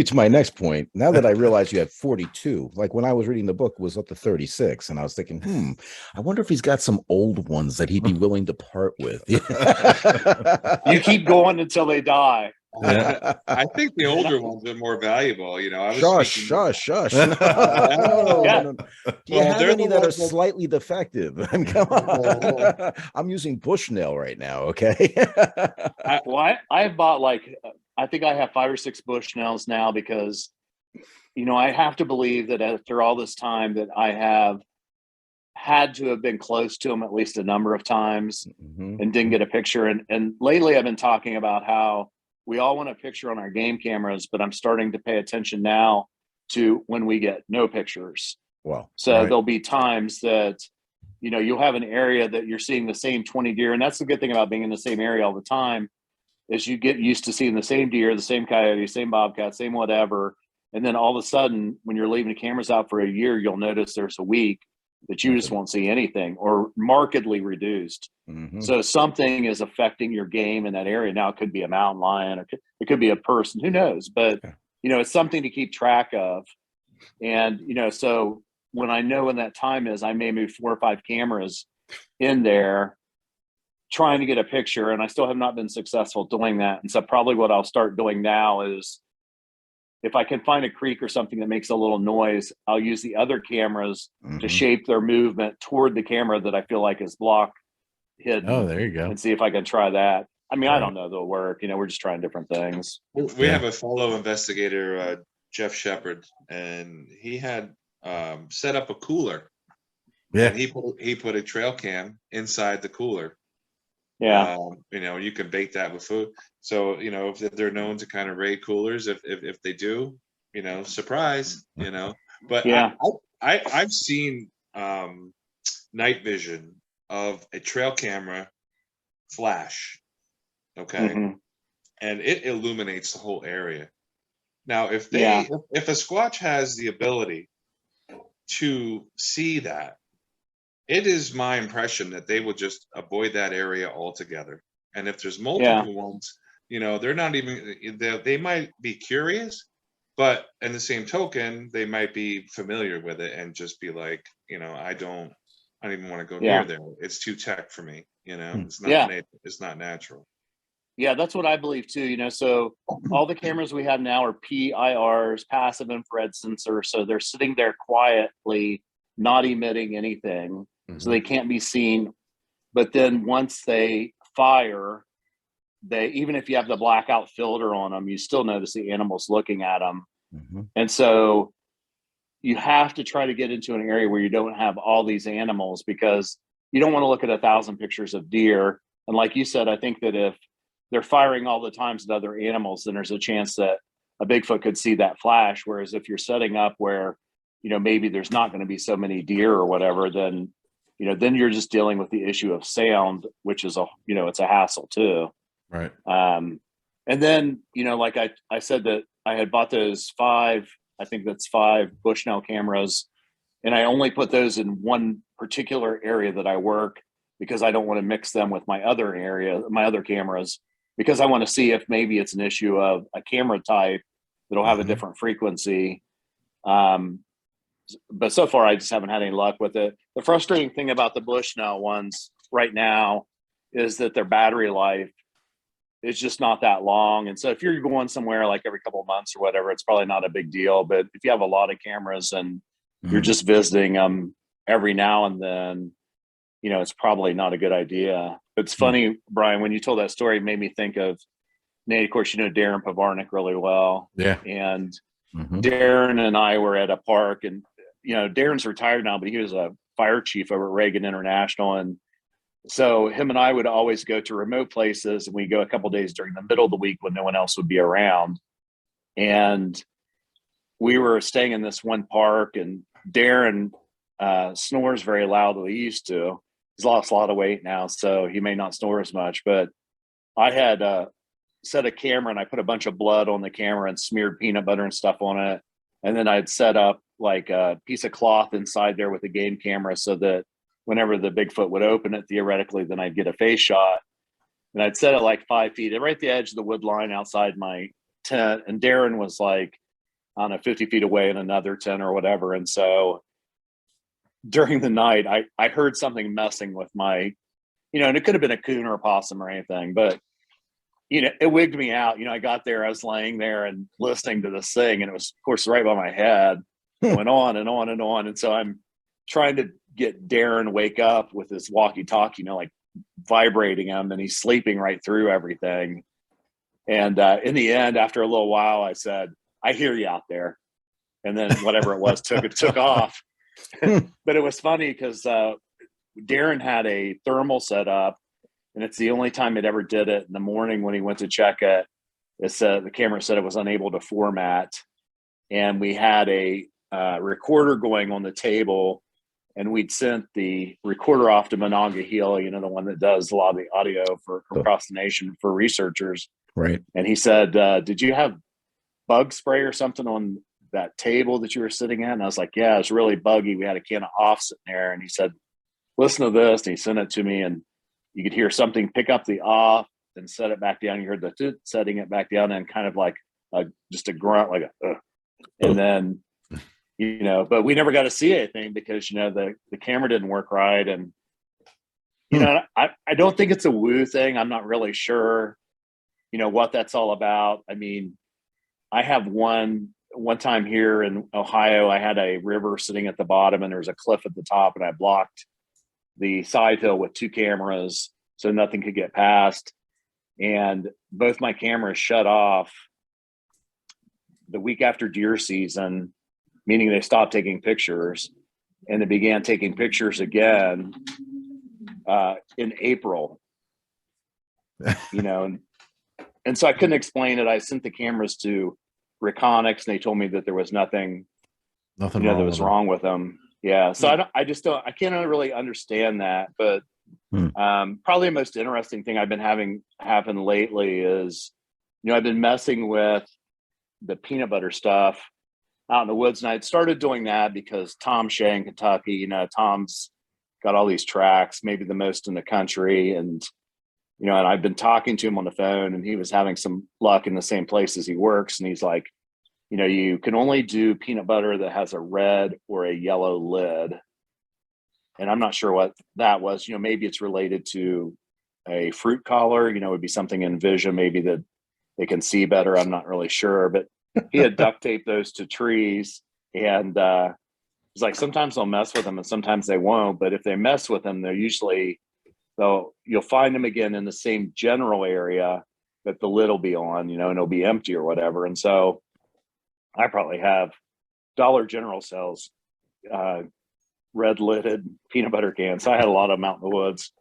to my next point. Now that I realize you have 42, like when I was reading the book, it was up to 36, and I was thinking, I wonder if he's got some old ones that he'd be willing to part with. You keep going until they die. Yeah. I think the older ones are more valuable. You know, Shush. No. Do you have any that are slightly defective? Come on. I'm using Bushnell right now. Okay. I've bought I think I have 5 or 6 Bushnells now because, you know, I have to believe that after all this time that I have had to have been close to them at least a number of times and didn't get a picture. And lately I've been talking about how we all want a picture on our game cameras, but I'm starting to pay attention now to when we get no pictures. Wow. So there'll be times that, you know, you'll have an area that you're seeing the same 20 deer. And that's the good thing about being in the same area all the time is you get used to seeing the same deer, the same coyote, same bobcat, same whatever. And then all of a sudden, when you're leaving the cameras out for a year, you'll notice there's a week that you just won't see anything or markedly reduced. Mhm. So something is affecting your game in that area. Now it could be a mountain lion, or it could be a person, who knows? But, it's something to keep track of. And, so when I know when that time is, I may move 4 or 5 cameras in there trying to get a picture, and I still have not been successful doing that. And so probably what I'll start doing now is, if I can find a creek or something that makes a little noise, I'll use the other cameras to shape their movement toward the camera that I feel like is block hidden. Oh, there you go. And see if I can try that. I mean, I don't know if it'll work. We're just trying different things. We have a fellow investigator, Jeff Shepard, and he had set up a cooler. Yeah. And he put a trail cam inside the cooler. Yeah. You can bake that with food. So, if they're known to kind of raid coolers, if they do, surprise, but Yeah. I've seen night vision of a trail camera flash. Okay. Mhm. And it illuminates the whole area. Now, if Yeah. if a Squatch has the ability to see that, it is my impression that they will just avoid that area altogether. And if there's multiple ones, they're not even, they might be curious, but in the same token, they might be familiar with it and just be like, I don't even want to go near there. It's too tech for me. It's not, it's not natural. Yeah, that's what I believe too. So all the cameras we have now are PIRs, passive infrared sensors. So they're sitting there quietly, not emitting anything. So they can't be seen. But then once they fire, even if you have the blackout filter on them, you still notice the animals looking at them. And so you have to try to get into an area where you don't have all these animals, because you don't want to look at 1,000 pictures of deer. And like you said, I think that if they're firing all the times at other animals, then there's a chance that a Bigfoot could see that flash. Whereas if you're setting up where, maybe there's not going to be so many deer or whatever, then then you're just dealing with the issue of sound, which is it's a hassle too. Right. And then, like I said that I had bought those 5 Bushnell cameras, and I only put those in one particular area that I work, because I don't want to mix them with my other cameras, because I want to see if maybe it's an issue of a camera type that'll have a different frequency. But so far, I just haven't had any luck with it. The frustrating thing about the Bushnell ones right now is that their battery life is just not that long. And so if you're going somewhere like every couple of months or whatever, it's probably not a big deal. But if you have a lot of cameras and you're just visiting them every now and then, it's probably not a good idea. It's funny, Brian, when you told that story, it made me think of Nate. Of course, Darren Pavarnik really well. Yeah. And Darren and I were at a park, and Darren's retired now, but he was a fire chief over at Reagan International. And so him and I would always go to remote places, and we go a couple of days during the middle of the week when no one else would be around. And we were staying in this one park, and Darren snores very loudly. He used to. He's lost a lot of weight now, so he may not snore as much. But I had set a camera, and I put a bunch of blood on the camera and smeared peanut butter and stuff on it. And then I'd set up like a piece of cloth inside there with a game camera, so that whenever the Bigfoot would open it, theoretically, then I'd get a face shot. And I'd set it like 5 feet, right at the edge of the wood line outside my tent. And Darren was like, I don't know, 50 feet away in another tent or whatever. And so during the night, I heard something messing with my, and it could have been a coon or a possum or anything, but it wigged me out. I got there, I was laying there and listening to this thing, and it was, of course, right by my head. It went on and on and on. And so I'm trying to get Darren wake up with his walkie-talkie, like vibrating him, and he's sleeping right through everything. And in the end, after a little while, I said, I hear you out there. And then whatever it was took off. But it was funny because Darren had a thermal set up, and it's the only time it ever did it. In the morning when he went to check it, the camera said it was unable to format. And we had a recorder going on the table, and we'd sent the recorder off to Monongahela, the one that does a lot of the audio for across the nation for researchers. Right. And he said, did you have bug spray or something on that table that you were sitting at? And I was like, yeah, it's really buggy. We had a can of off sitting there. And he said, listen to this. And he sent it to me, and you could hear something pick up the off and set it back down. You heard the toot setting it back down, and kind of like just a grunt, like a, and then, but we never got to see anything because, the camera didn't work right. And, I don't think it's a woo thing. I'm not really sure, what that's all about. I mean, I have one time here in Ohio, I had a river sitting at the bottom and there was a cliff at the top, and I blocked the side hill with 2 cameras so nothing could get past. And both my cameras shut off the week after deer season, meaning they stopped taking pictures, and they began taking pictures again in April, and so I couldn't explain it. I sent the cameras to Reconics, and they told me that there was nothing that was wrong with them. Yeah. So I can't really understand that, but probably the most interesting thing I've been having happen lately is, I've been messing with the peanut butter stuff out in the woods. And I'd started doing that because Tom Shea in Kentucky, Tom's got all these tracks, maybe the most in the country. And, and I've been talking to him on the phone, and he was having some luck in the same places he works. And he's like, you can only do peanut butter that has a red or a yellow lid. And I'm not sure what that was. Maybe it's related to a fruit collar, it would be something in vision, maybe that they can see better. I'm not really sure, but he had duct taped those to trees, and he's like, sometimes they'll mess with them and sometimes they won't. But if they mess with them, you'll find them again in the same general area that the lid will be on, and it'll be empty or whatever. And so I probably have Dollar General sells red lidded peanut butter cans. So I had a lot of them out in the woods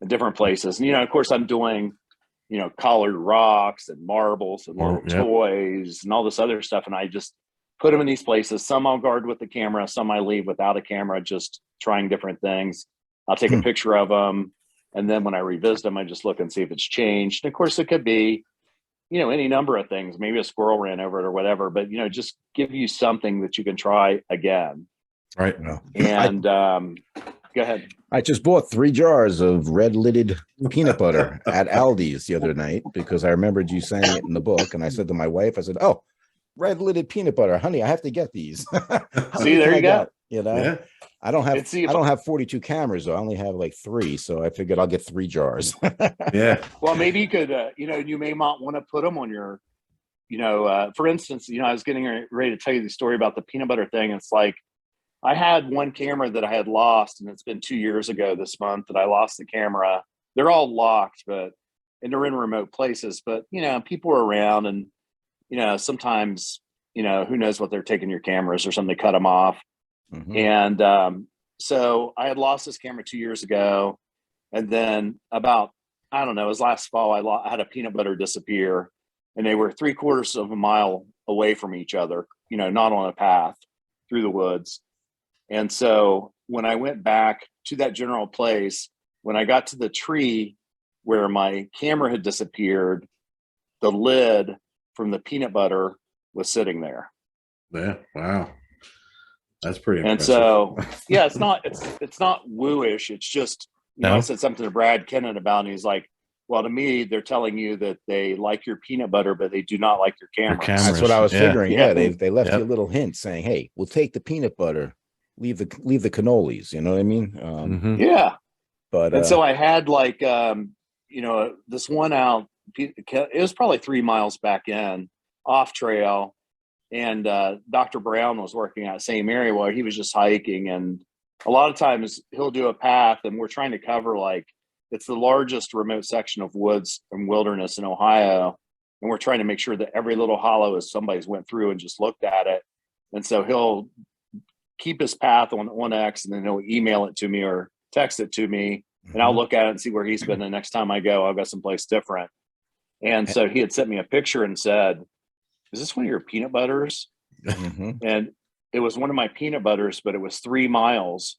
in different places. And, of course I'm doing, colored rocks and marbles and little toys and all this other stuff. And I just put them in these places. Some I'll guard with the camera, some I leave without a camera, just trying different things. I'll take a picture of them. And then when I revisit them, I just look and see if it's changed. And of course it could be, any number of things. Maybe a squirrel ran over it or whatever, but, just give you something that you can try again. Right. And go ahead. I just bought 3 jars of red lidded peanut butter at Aldi's the other night because I remembered you saying it in the book. And I said to my wife, I said, oh, red lidded peanut butter, honey, I have to get these. See, there you go. Yeah. I don't have 42 cameras, though. I only have like 3. So I figured I'll get 3 jars. Yeah. Well, maybe you could, you may not want to put them on your, for instance, I was getting ready to tell you the story about the peanut butter thing. It's like, I had one camera that I had lost, and it's been 2 years ago this month that I lost the camera. They're all locked, and they're in remote places, but, people are around, and, sometimes, who knows what they're taking your cameras or something, they cut them off. Mm-hmm. And so I had lost this camera 2 years ago. And then about, I don't know, it was last fall, I had a peanut butter disappear, and they were 3/4 of a mile away from each other, not on a path through the woods. And so when I went back to that general place, when I got to the tree where my camera had disappeared, the lid from the peanut butter was sitting there. Yeah. Wow. That's pretty impressive. And so, yeah, it's not wooish. It's just, I said something to Brad Kennan about, and he's like, well, to me, they're telling you that they like your peanut butter, but they do not like your cameras. That's what I was figuring. Yeah. They left you a little hint saying, hey, we'll take the peanut butter, leave the cannolis. You know what I mean? Yeah. But and so I had like, this one out, it was probably 3 miles back in off trail. And Dr. Brown was working at the same area where he was just hiking. And a lot of times he'll do a path, and we're trying to cover, like, it's the largest remote section of woods and wilderness in Ohio. And we're trying to make sure that every little hollow is somebody's went through and just looked at it. And so he'll keep his path on X, and then he'll email it to me or text it to me, and I'll look at it and see where he's been. The next time I go, I'll go someplace different. And so he had sent me a picture and said, is this one of your peanut butters? Mm-hmm. And it was one of my peanut butters, but it was 3 miles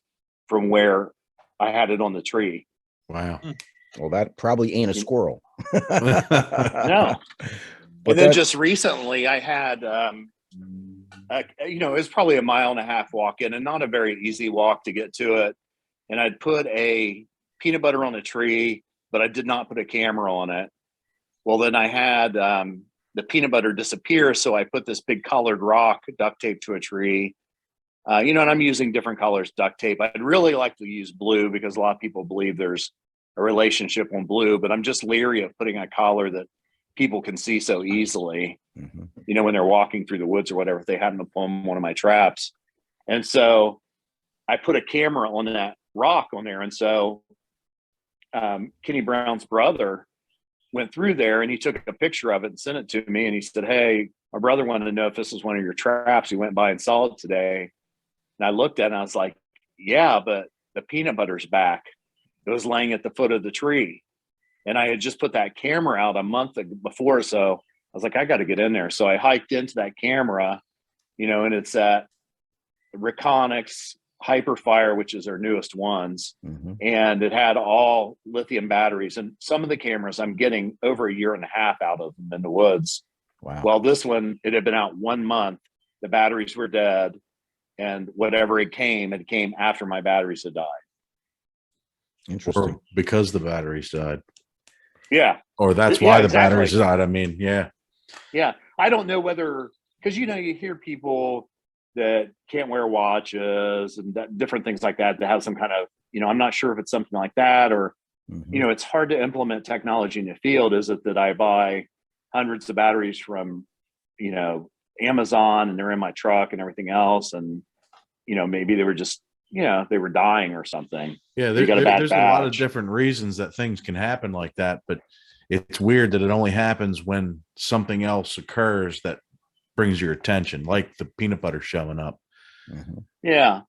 from where I had it on the tree. Wow. Well, that probably ain't a squirrel. No. But then just recently I had it was probably a mile and a half walk in, and not a very easy walk to get to it. And I'd put a peanut butter on a tree, but I did not put a camera on it. Well, then I had the peanut butter disappear, so I put this big colored rock duct taped to a tree. And I'm using different colors duct tape. I'd really like to use blue because a lot of people believe there's a relationship on blue, but I'm just leery of putting a collar that people can see so easily, when they're walking through the woods or whatever, if they happen to pull one of my traps. And so I put a camera on that rock on there. And so Kenny Brown's brother went through there and he took a picture of it and sent it to me. And he said, "Hey, my brother wanted to know if this was one of your traps. He went by and saw it today." And I looked at it and I was like, "Yeah, but the peanut butter's back. It was laying at the foot of the tree." And I had just put that camera out a month before. So I was like, I got to get in there. So I hiked into that camera, and it's at Reconyx Hyperfire, which is their newest ones. And it had all lithium batteries. And some of the cameras I'm getting over a year and a half out of them in the woods. Wow. Well, this one, it had been out 1 month. The batteries were dead. And whatever it came after my batteries had died. Interesting. Or because the batteries died. Yeah. Or that's why the batteries died. I mean, yeah. Yeah. I don't know whether, because, you hear people that can't wear watches and different things like that have some kind of, I'm not sure if it's something like that or, it's hard to implement technology in the field. Is it that I buy hundreds of batteries from, Amazon and they're in my truck and everything else? And, maybe they were just, they were dying or something. Yeah, there's a lot of different reasons that things can happen like that, but it's weird that it only happens when something else occurs that brings your attention, like the peanut butter showing up. Yeah.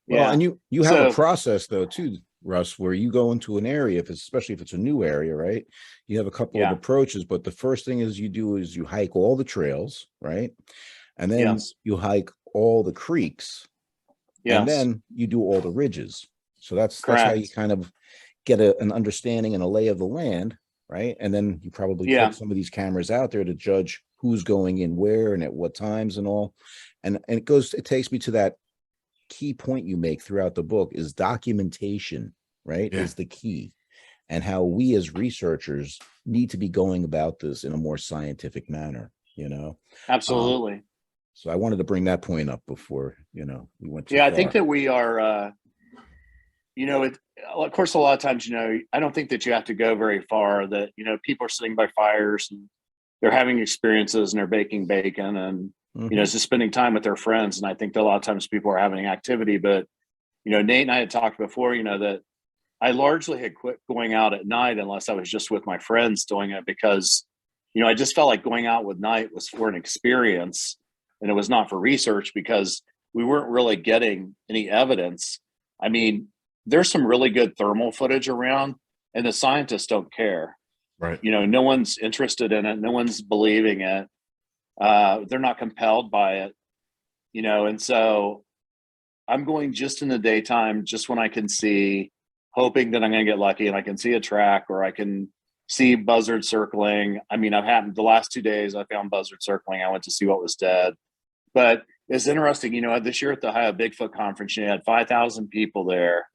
Well, and you have a process though too, Russ, where you go into an area, especially if it's a new area, right? You have a couple of approaches, but the first thing is you hike all the trails, right? And then you hike all the creeks. And then you do all the ridges. So that's how you kind of get an understanding and a lay of the land, right? And then you probably put some of these cameras out there to judge who's going in where and at what times and all. And it takes me to that key point you make throughout the book is documentation, right? Is the key. And how we as researchers need to be going about this in a more scientific manner, Absolutely. So I wanted to bring that point up before, we went too far. I think that we are, of course, a lot of times, I don't think that you have to go very far, that, people are sitting by fires and they're having experiences and they're baking bacon and, just spending time with their friends. And I think that a lot of times people are having activity, but, Nate and I had talked before, that I largely had quit going out at night unless I was just with my friends doing it because, I just felt like going out with night was for an experience. And it was not for research because we weren't really getting any evidence. I mean, there's some really good thermal footage around and the scientists don't care. Right. No one's interested in it. No one's believing it. They're not compelled by it, and so I'm going just in the daytime, just when I can see, hoping that I'm going to get lucky and I can see a track or I can see buzzard circling. I mean, the last 2 days I found buzzard circling. I went to see what was dead. But it's interesting, this year at the Ohio Bigfoot Conference, you had 5,000 people there.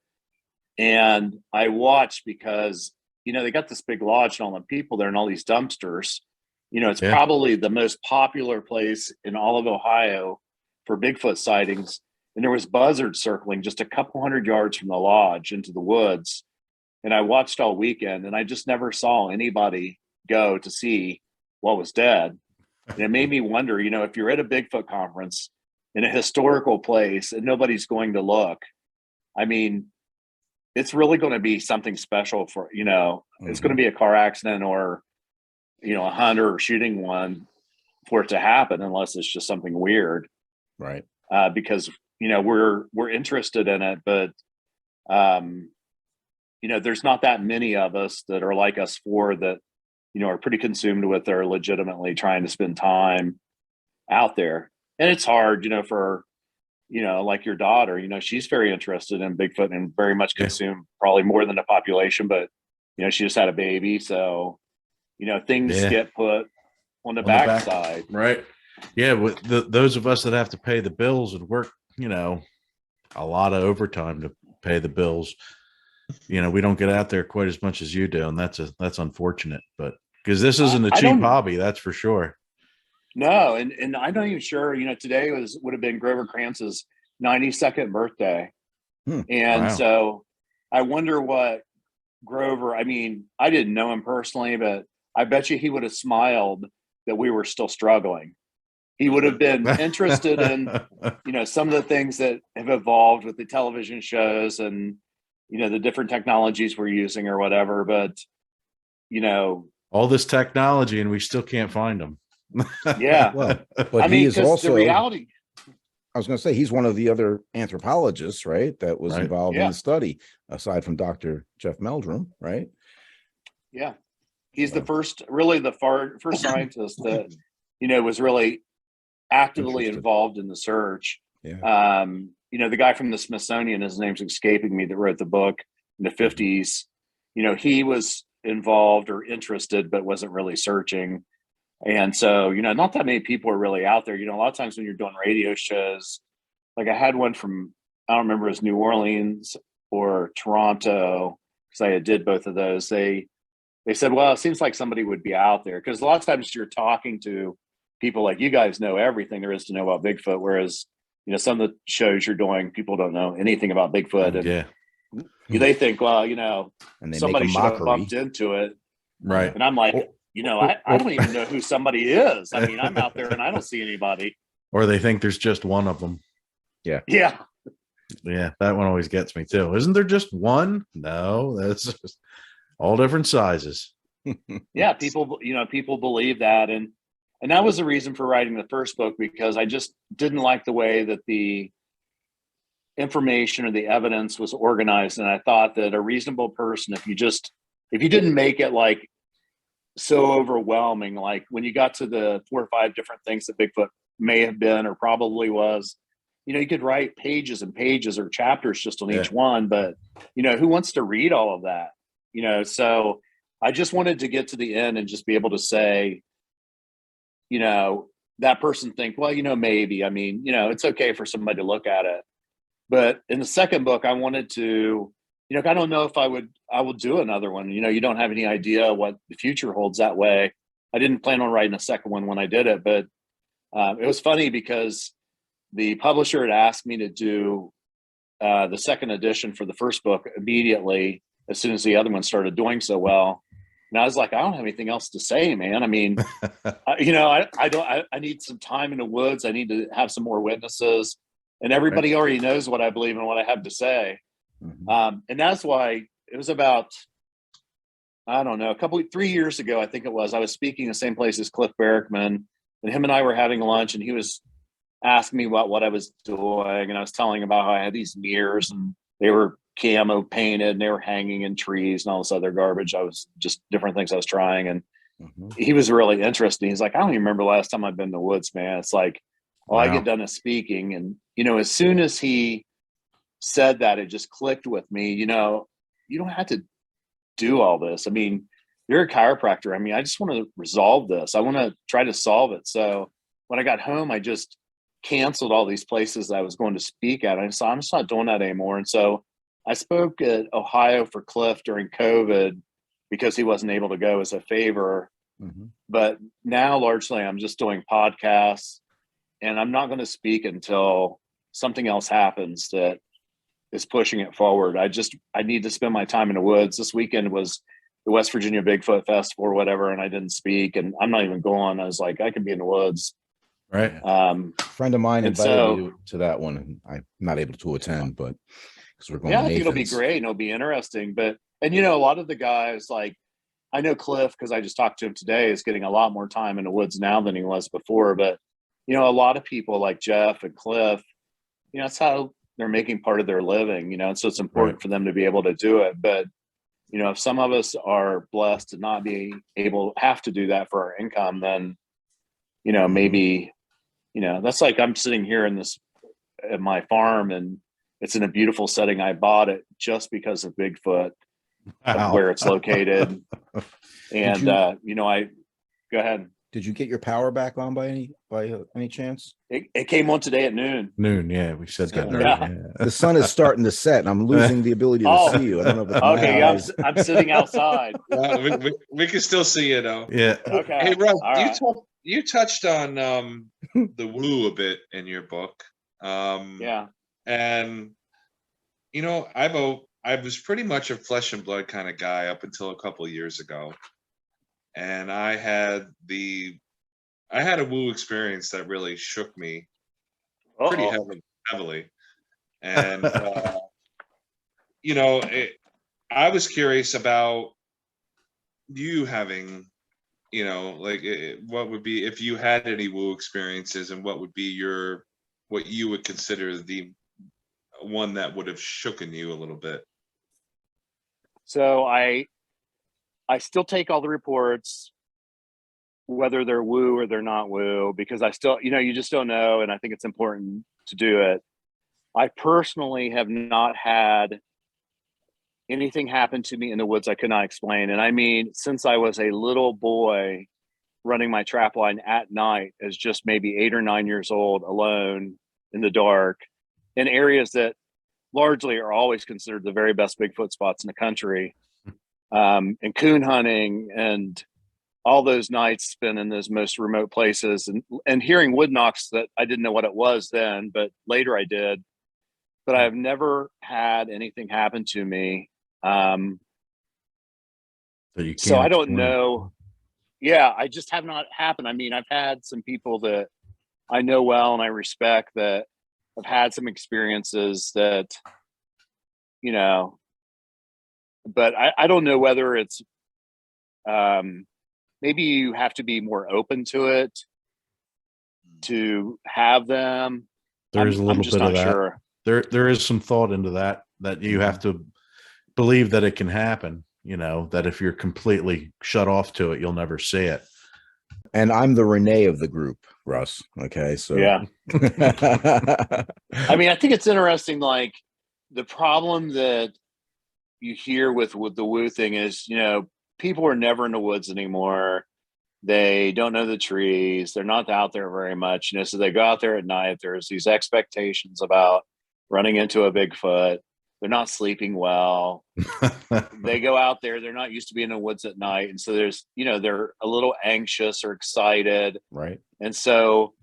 And I watched because, they got this big lodge and all the people there and all these dumpsters. It's probably the most popular place in all of Ohio for Bigfoot sightings. And there was buzzards circling just a couple hundred yards from the lodge into the woods. And I watched all weekend and I just never saw anybody go to see what was dead. And it made me wonder, if you're at a Bigfoot conference in a historical place and nobody's going to look, I mean, it's really going to be something special for, it's going to be a car accident or, a hunter or shooting one for it to happen unless it's just something weird. Right. Because, we're interested in it, but, there's not that many of us that are like us four that, are pretty consumed with or legitimately trying to spend time out there. And it's hard, for, like your daughter, she's very interested in Bigfoot and very much consumed, probably more than the population, but, she just had a baby. So, things get put on the backside. Right. Yeah, with those of us that have to pay the bills and work, a lot of overtime to pay the bills. We don't get out there quite as much as you do, and that's unfortunate. But because this isn't a cheap hobby, that's for sure. No, and I'm not even sure. Today would have been Grover Krantz's 92nd birthday, and wow. So I wonder what Grover. I mean, I didn't know him personally, but I bet you he would have smiled that we were still struggling. He would have been interested in, some of the things that have evolved with the television shows and, the different technologies we're using or whatever. But, all this technology and we still can't find them. Yeah. Well, but he is also the reality. I was going to say he's one of the other anthropologists, right? That was involved in the study, aside from Dr. Jeff Meldrum, right? Yeah. He's the first scientist that, was really actively involved in the search. Yeah. The guy from the Smithsonian, his name's escaping me, that wrote the book in the 50s. He was involved or interested, but wasn't really searching. And so, not that many people are really out there. A lot of times when you're doing radio shows, like I had one from, I don't remember, it was New Orleans or Toronto, because I did both of those. They said, well, it seems like somebody would be out there, because a lot of times you're talking to people like you guys know everything there is to know about Bigfoot, whereas some of the shows you're doing, people don't know anything about Bigfoot, and they think, well, and somebody should have bumped into it, right? And I'm like, I don't even know who somebody is. I mean, I'm out there and I don't see anybody. Or they think there's just one of them. Yeah. Yeah, that one always gets me too. Isn't there just one? No, that's just all different sizes. Yeah, people believe that, and that was the reason for writing the first book, because I just didn't like the way that the information or the evidence was organized, and I thought that a reasonable person, if you didn't make it like so overwhelming, like when you got to the 4 or 5 different things that Bigfoot may have been or probably was, you could write pages and pages or chapters just on each one, but who wants to read all of that? So I just wanted to get to the end and just be able to say, that person think, well, maybe, I mean, it's okay for somebody to look at it. But in the second book, I wanted to, I don't know if I will do another one. You don't have any idea what the future holds that way. I didn't plan on writing a second one when I did it, but it was funny because the publisher had asked me to do the second edition for the first book immediately as soon as the other one started doing so well. And I was like, I don't have anything else to say, man. I mean, I need some time in the woods. I need to have some more witnesses, and everybody already knows what I believe and what I have to say. Mm-hmm. And that's why it was about, I don't know, 3 years ago, I think it was, I was speaking in the same place as Cliff Barrickman, and him and I were having lunch, and he was asking me about what I was doing. And I was telling him about how I had these mirrors and they were camo painted and they were hanging in trees and all this other garbage. I was just different things I was trying. And he was really interested. He's like, I don't even remember the last time I've been in the woods, man. It's like, I get done with speaking. And, as soon as he said that, it just clicked with me. You don't have to do all this. I mean, you're a chiropractor. I mean, I just want to resolve this. I want to try to solve it. So when I got home, I just canceled all these places that I was going to speak at. And so I'm just not doing that anymore. And so I spoke at Ohio for Cliff during COVID because he wasn't able to go as a favor. But now largely I'm just doing podcasts, and I'm not going to speak until something else happens that is pushing it forward. I need to spend my time in the woods. This weekend was the West Virginia Bigfoot Festival or whatever, and I didn't speak, and I'm not even going. I was like, I could be in the woods. Right. A friend of mine invited me to that one, and I'm not able to attend, but because we're going to I think it'll be great and it'll be interesting. But, and a lot of the guys, like, I know Cliff, because I just talked to him today, is getting a lot more time in the woods now than he was before. But, a lot of people like Jeff and Cliff, that's how they're making part of their living, and so it's important for them to be able to do it. But, if some of us are blessed to not be have to do that for our income, then, maybe, that's like I'm sitting here at my farm, and it's in a beautiful setting. I bought it just because of Bigfoot, of where it's located. And, I go ahead. Did you get your power back on by any chance? It came on today at noon. Noon, yeah, we said that. Yeah. The sun is starting to set, and I'm losing the ability to see you. I don't know if it's my Okay, eyes. I'm sitting outside. Well, we can still see you though. Yeah. Okay. Hey, Russ, All right. you touched on the woo a bit in your book. Yeah. And you know, I was pretty much a flesh and blood kind of guy up until a couple of years ago, and I had a woo experience that really shook me pretty heavily. And you know, I was curious about you having, you know, like what would be if you had any woo experiences, and what would be what you would consider the one that would have shooken you a little bit. So I still take all the reports, whether they're woo or they're not woo, because I still, you know, you just don't know. And I think it's important to do it. I personally have not had anything happen to me in the woods I could not explain. And I mean, since I was a little boy running my trap line at night as just maybe 8 or 9 years old, alone in the dark, in areas that largely are always considered the very best Bigfoot spots in the country, and coon hunting, and all those nights spent in those most remote places, and hearing wood knocks that I didn't know what it was then, but later I did. But I've never had anything happen to me. So I don't know. Yeah, I just have not happened. I mean, I've had some people that I know well and I respect that have had some experiences that, you know, but I don't know whether it's, maybe you have to be more open to it to have them. There's a little bit of that. Sure. There is some thought into that you have to believe that it can happen, you know, that if you're completely shut off to it, you'll never see it. And I'm the Renee of the group, Russ. Okay. So yeah. I mean, I think it's interesting, like the problem that you hear with the woo thing is, you know, people are never in the woods anymore. They don't know the trees. They're not out there very much, you know, so they go out there at night. There's these expectations about running into a Bigfoot. They're not sleeping well. They go out there. They're not used to being in the woods at night. And so there's, you know, they're a little anxious or excited. Right. And so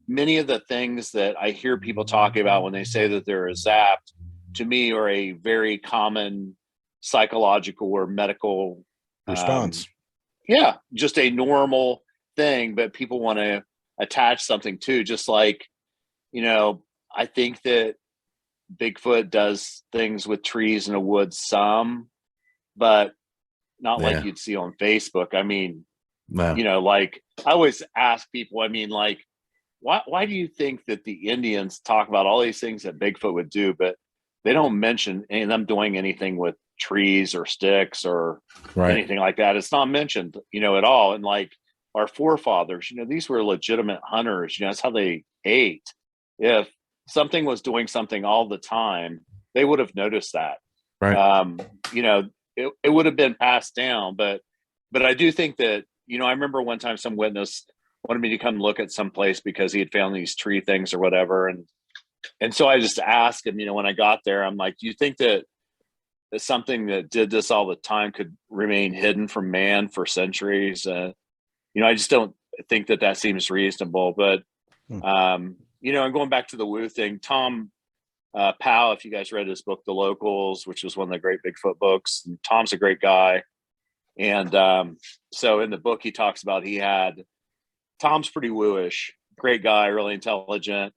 many of the things that I hear people talking about when they say that they're zapped, to me, are a very common psychological or medical response. Yeah, just a normal thing, but people want to attach something to, just like, you know, I think that Bigfoot does things with trees in the woods some, but not like you'd see on Facebook. I mean, you know, like I always ask people, I mean, like, why do you think that the Indians talk about all these things that Bigfoot would do, but they don't mention any of them doing anything with trees or sticks or anything like that? It's not mentioned, you know, at all. And like our forefathers, you know, these were legitimate hunters, you know, that's how they ate. If something was doing something all the time, they would have noticed that. Right. You know, it would have been passed down, but I do think that, you know, I remember one time some witness wanted me to come look at some place because he had found these tree things or whatever. And so I just asked him, you know, when I got there, I'm like, do you think that something that did this all the time could remain hidden from man for centuries? You know, I just don't think that seems reasonable, but, you know, and going back to the woo thing, Tom Powell, if you guys read his book, The Locals, which was one of the great Bigfoot books, and Tom's a great guy. And so in the book, he talks about Tom's pretty wooish, great guy, really intelligent.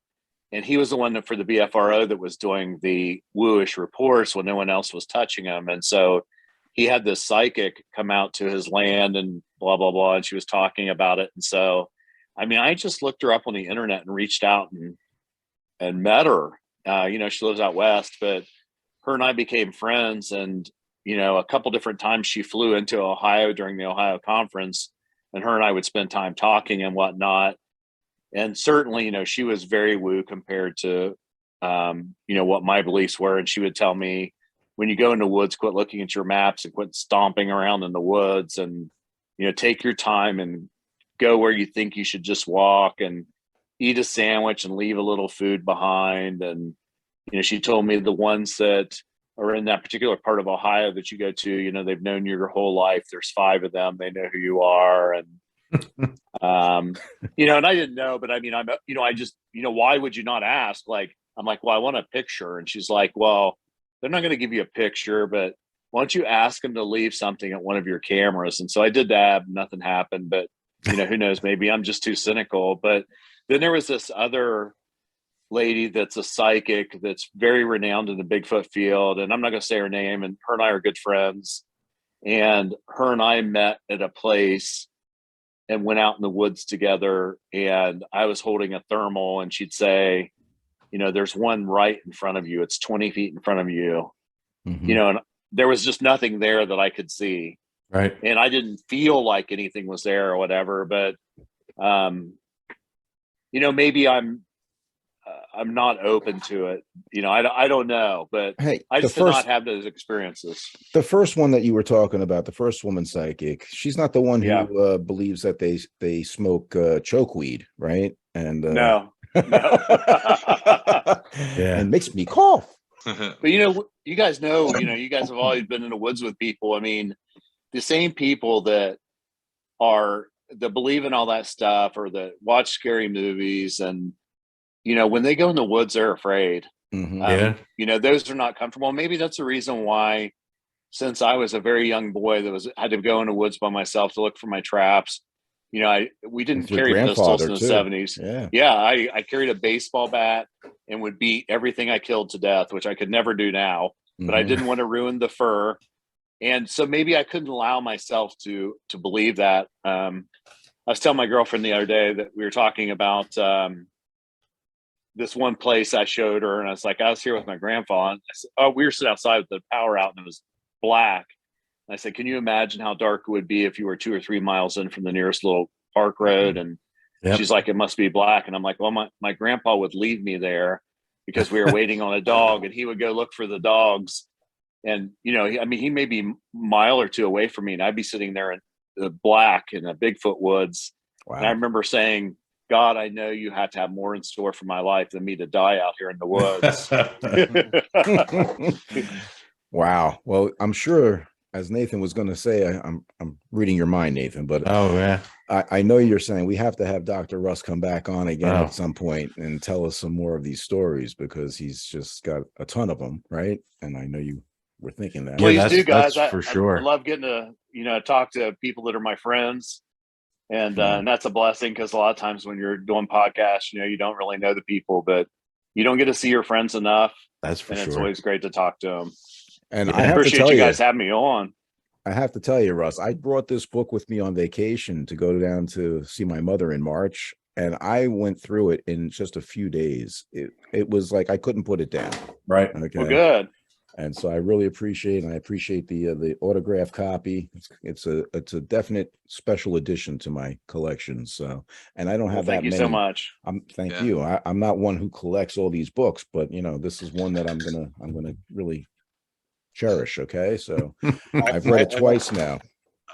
And he was the one that, for the BFRO, that was doing the wooish reports when no one else was touching him. And so he had this psychic come out to his land and blah, blah, blah. And she was talking about it. And so, I mean, I just looked her up on the internet and reached out and met her. You know, she lives out west, but her and I became friends. And, you know, a couple different times she flew into Ohio during the Ohio conference, and her and I would spend time talking and whatnot. And certainly, you know, she was very woo compared to, you know, what my beliefs were. And she would tell me, when you go into woods, quit looking at your maps and quit stomping around in the woods, and, you know, take your time and go where you think you should just walk and eat a sandwich and leave a little food behind. And, she told me the ones that are in that particular part of Ohio that you go to, they've known you your whole life. There's 5 of them. They know who you are. And, and I didn't know, but I mean, I just, why would you not ask? Like, I'm like, well, I want a picture. And she's like, well, they're not going to give you a picture, but why don't you ask them to leave something at one of your cameras? And so I did that. Nothing happened, but who knows, maybe I'm just too cynical. But then there was this other lady that's a psychic that's very renowned in the Bigfoot field. And I'm not going to say her name, and her and I are good friends. And her and I met at a place and went out in the woods together. And I was holding a thermal, and she'd say, there's one right in front of you. It's 20 feet in front of you, and there was just nothing there that I could see. Right. And I didn't feel like anything was there or whatever, but, maybe I'm not open to it. I don't know, but hey, I just did not have those experiences. The first one that you were talking about, the first woman psychic, she's not the one who believes that they smoke chokeweed, right? And no. Yeah, it makes me cough. But you guys know, you guys have always been in the woods with people. I mean, the same people that believe in all that stuff, or that watch scary movies, and when they go in the woods, they're afraid. Those are not comfortable. Maybe that's the reason why, since I was a very young boy that had to go in the woods by myself to look for my traps. We didn't carry pistols in the 70s. I carried a baseball bat and would beat everything I killed to death, which I could never do now, but I didn't want to ruin the fur. And so maybe I couldn't allow myself to believe that. I was telling my girlfriend the other day that we were talking about this one place I showed her, and I was like, I was here with my grandpa, and I said, we were sitting outside with the power out, and it was black. And I said, can you imagine how dark it would be if you were 2 or 3 miles in from the nearest little park road? And she's like, it must be black. And I'm like, well, my grandpa would leave me there because we were waiting on a dog, and he would go look for the dogs. And, he may be a mile or 2 away from me, and I'd be sitting there in the black in the Bigfoot woods. Wow. And I remember saying, God, I know you have to have more in store for my life than me to die out here in the woods. Wow. Well, I'm sure, as Nathan was going to say, I'm reading your mind, Nathan, but I know you're saying we have to have Dr. Russ come back on again at some point and tell us some more of these stories, because he's just got a ton of them, right? And I know you were thinking that. Please do, guys. That's for sure. I love getting to talk to people that are my friends, and that's a blessing, because a lot of times when you're doing podcasts, you don't really know the people, but you don't get to see your friends enough. That's for sure. It's always great to talk to them. And I appreciate you guys having me on. I have to tell you, Russ, I brought this book with me on vacation to go down to see my mother in March, and I went through it in just a few days. It was like I couldn't put it down. Right. Okay. Well, good. And so I really appreciate the autograph copy. It's a definite special addition to my collection. So, and I don't have that many. Thank you so much. Thank you. I'm not one who collects all these books, but this is one that I'm gonna really cherish. Okay, so I've read it twice now.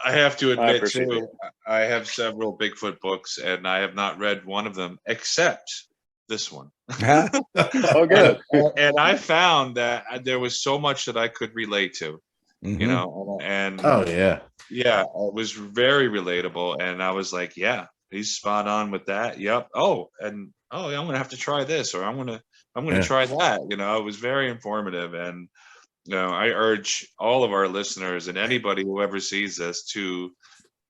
I have to admit too, I have several Bigfoot books, and I have not read one of them except this one. Oh, good. And I found that there was so much that I could relate to, and it was very relatable, and I was like, yeah, he's spot on with that. Yep. I'm gonna have to try this, or I'm gonna try that. It was very informative, and I urge all of our listeners and anybody who ever sees this to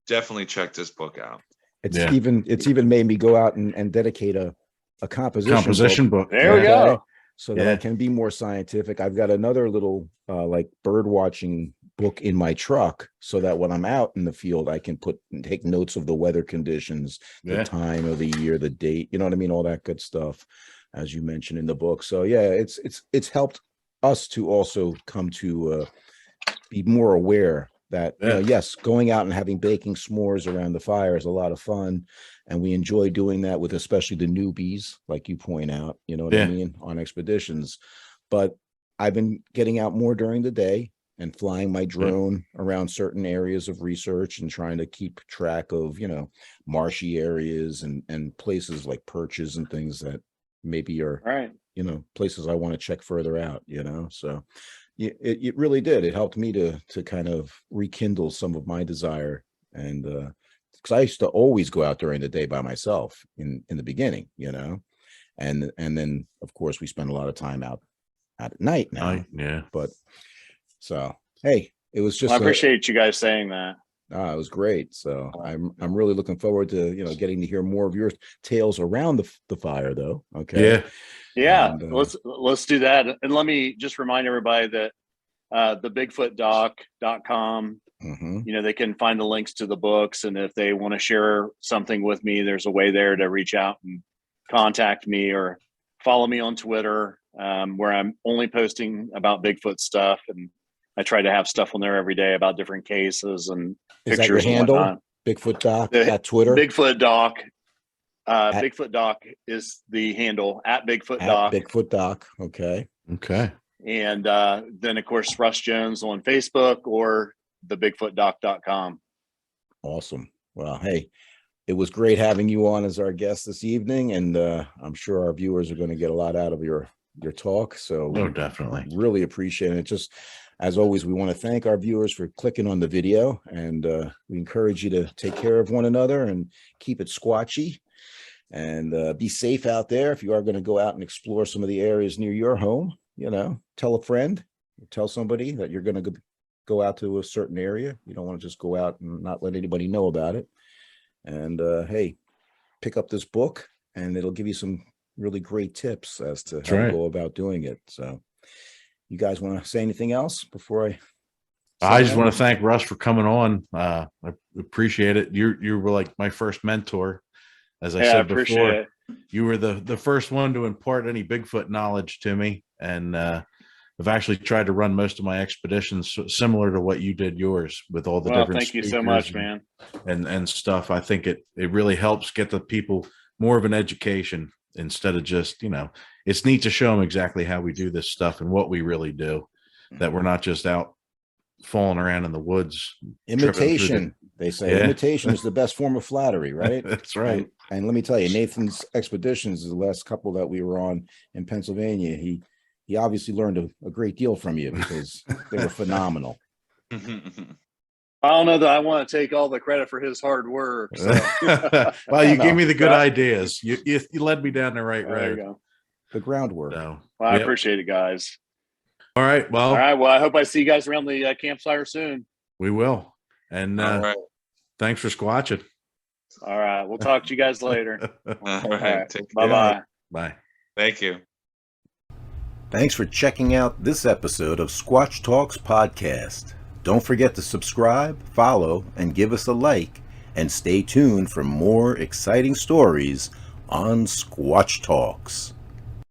definitely check this book out. It's even made me go out and dedicate a composition book. There we go. So that I can be more scientific. I've got another little like bird watching book in my truck, so that when I'm out in the field, I can take notes of the weather conditions, the time of the year, the date, you know what I mean? All that good stuff, as you mentioned in the book. So it's helped us to also come to be more aware that yes, going out and having baking s'mores around the fire is a lot of fun, and we enjoy doing that with especially the newbies, like you point out, you know what I mean, on expeditions. But I've been getting out more during the day, and flying my drone around certain areas of research and trying to keep track of, marshy areas and places like perches and things that maybe are, places I want to check further out, so it really did. It helped me to kind of rekindle some of my desire. And because I used to always go out during the day by myself in the beginning, and then of course we spend a lot of time out at night now. But so, hey, it was just, I appreciate you guys saying that. It was great. So I'm really looking forward to, getting to hear more of your tales around the fire though. Okay. Yeah. And, let's do that. And let me just remind everybody that thebigfootdoc.com, they can find the links to the books. And if they want to share something with me, there's a way there to reach out and contact me or follow me on Twitter, where I'm only posting about Bigfoot stuff. And I try to have stuff on there every day about different cases and is pictures. That your handle? Whatnot. Bigfoot Doc at Twitter? Bigfoot Doc. Bigfoot Doc is the handle at Bigfoot Doc. Bigfoot Doc. Okay. And then of course Russ Jones on Facebook or thebigfootdoc.com. Awesome. Well, hey, it was great having you on as our guest this evening, and I'm sure our viewers are going to get a lot out of your talk. So definitely really appreciate it. Just as always, we want to thank our viewers for clicking on the video, and we encourage you to take care of one another and keep it squatchy, and be safe out there. If you are going to go out and explore some of the areas near your home, tell a friend, tell somebody that you're going to go out to a certain area. You don't want to just go out and not let anybody know about it. And hey, pick up this book and it'll give you some really great tips as to how to go about doing it. So you guys want to say anything else before I just want to thank Russ for coming on. I appreciate it. You were like my first mentor. As I said before, you were the first one to impart any Bigfoot knowledge to me. And I've actually tried to run most of my expeditions similar to what you did yours with all the different thank you so much, man. And stuff. I think it really helps get the people more of an education instead of just, it's neat to show them exactly how we do this stuff and what we really do, that we're not just out falling around in the woods. Imitation, they say. Imitation is the best form of flattery, right? That's right. And let me tell you, Nathan's expeditions, the last couple that we were on in Pennsylvania, he obviously learned a great deal from you because they were phenomenal. I don't know that I want to take all the credit for his hard work. So. Well, you gave me the good ideas. You led me down the right road. There you go. The groundwork. So, well, I appreciate it, guys. All right. Well, I hope I see you guys around the campfire soon. We will. And thanks for squatching. All right. We'll talk to you guys later. All right. Bye-bye. Bye. Thank you. Thanks for checking out this episode of Squatch Talks Podcast. Don't forget to subscribe, follow, and give us a like. And stay tuned for more exciting stories on Squatch Talks.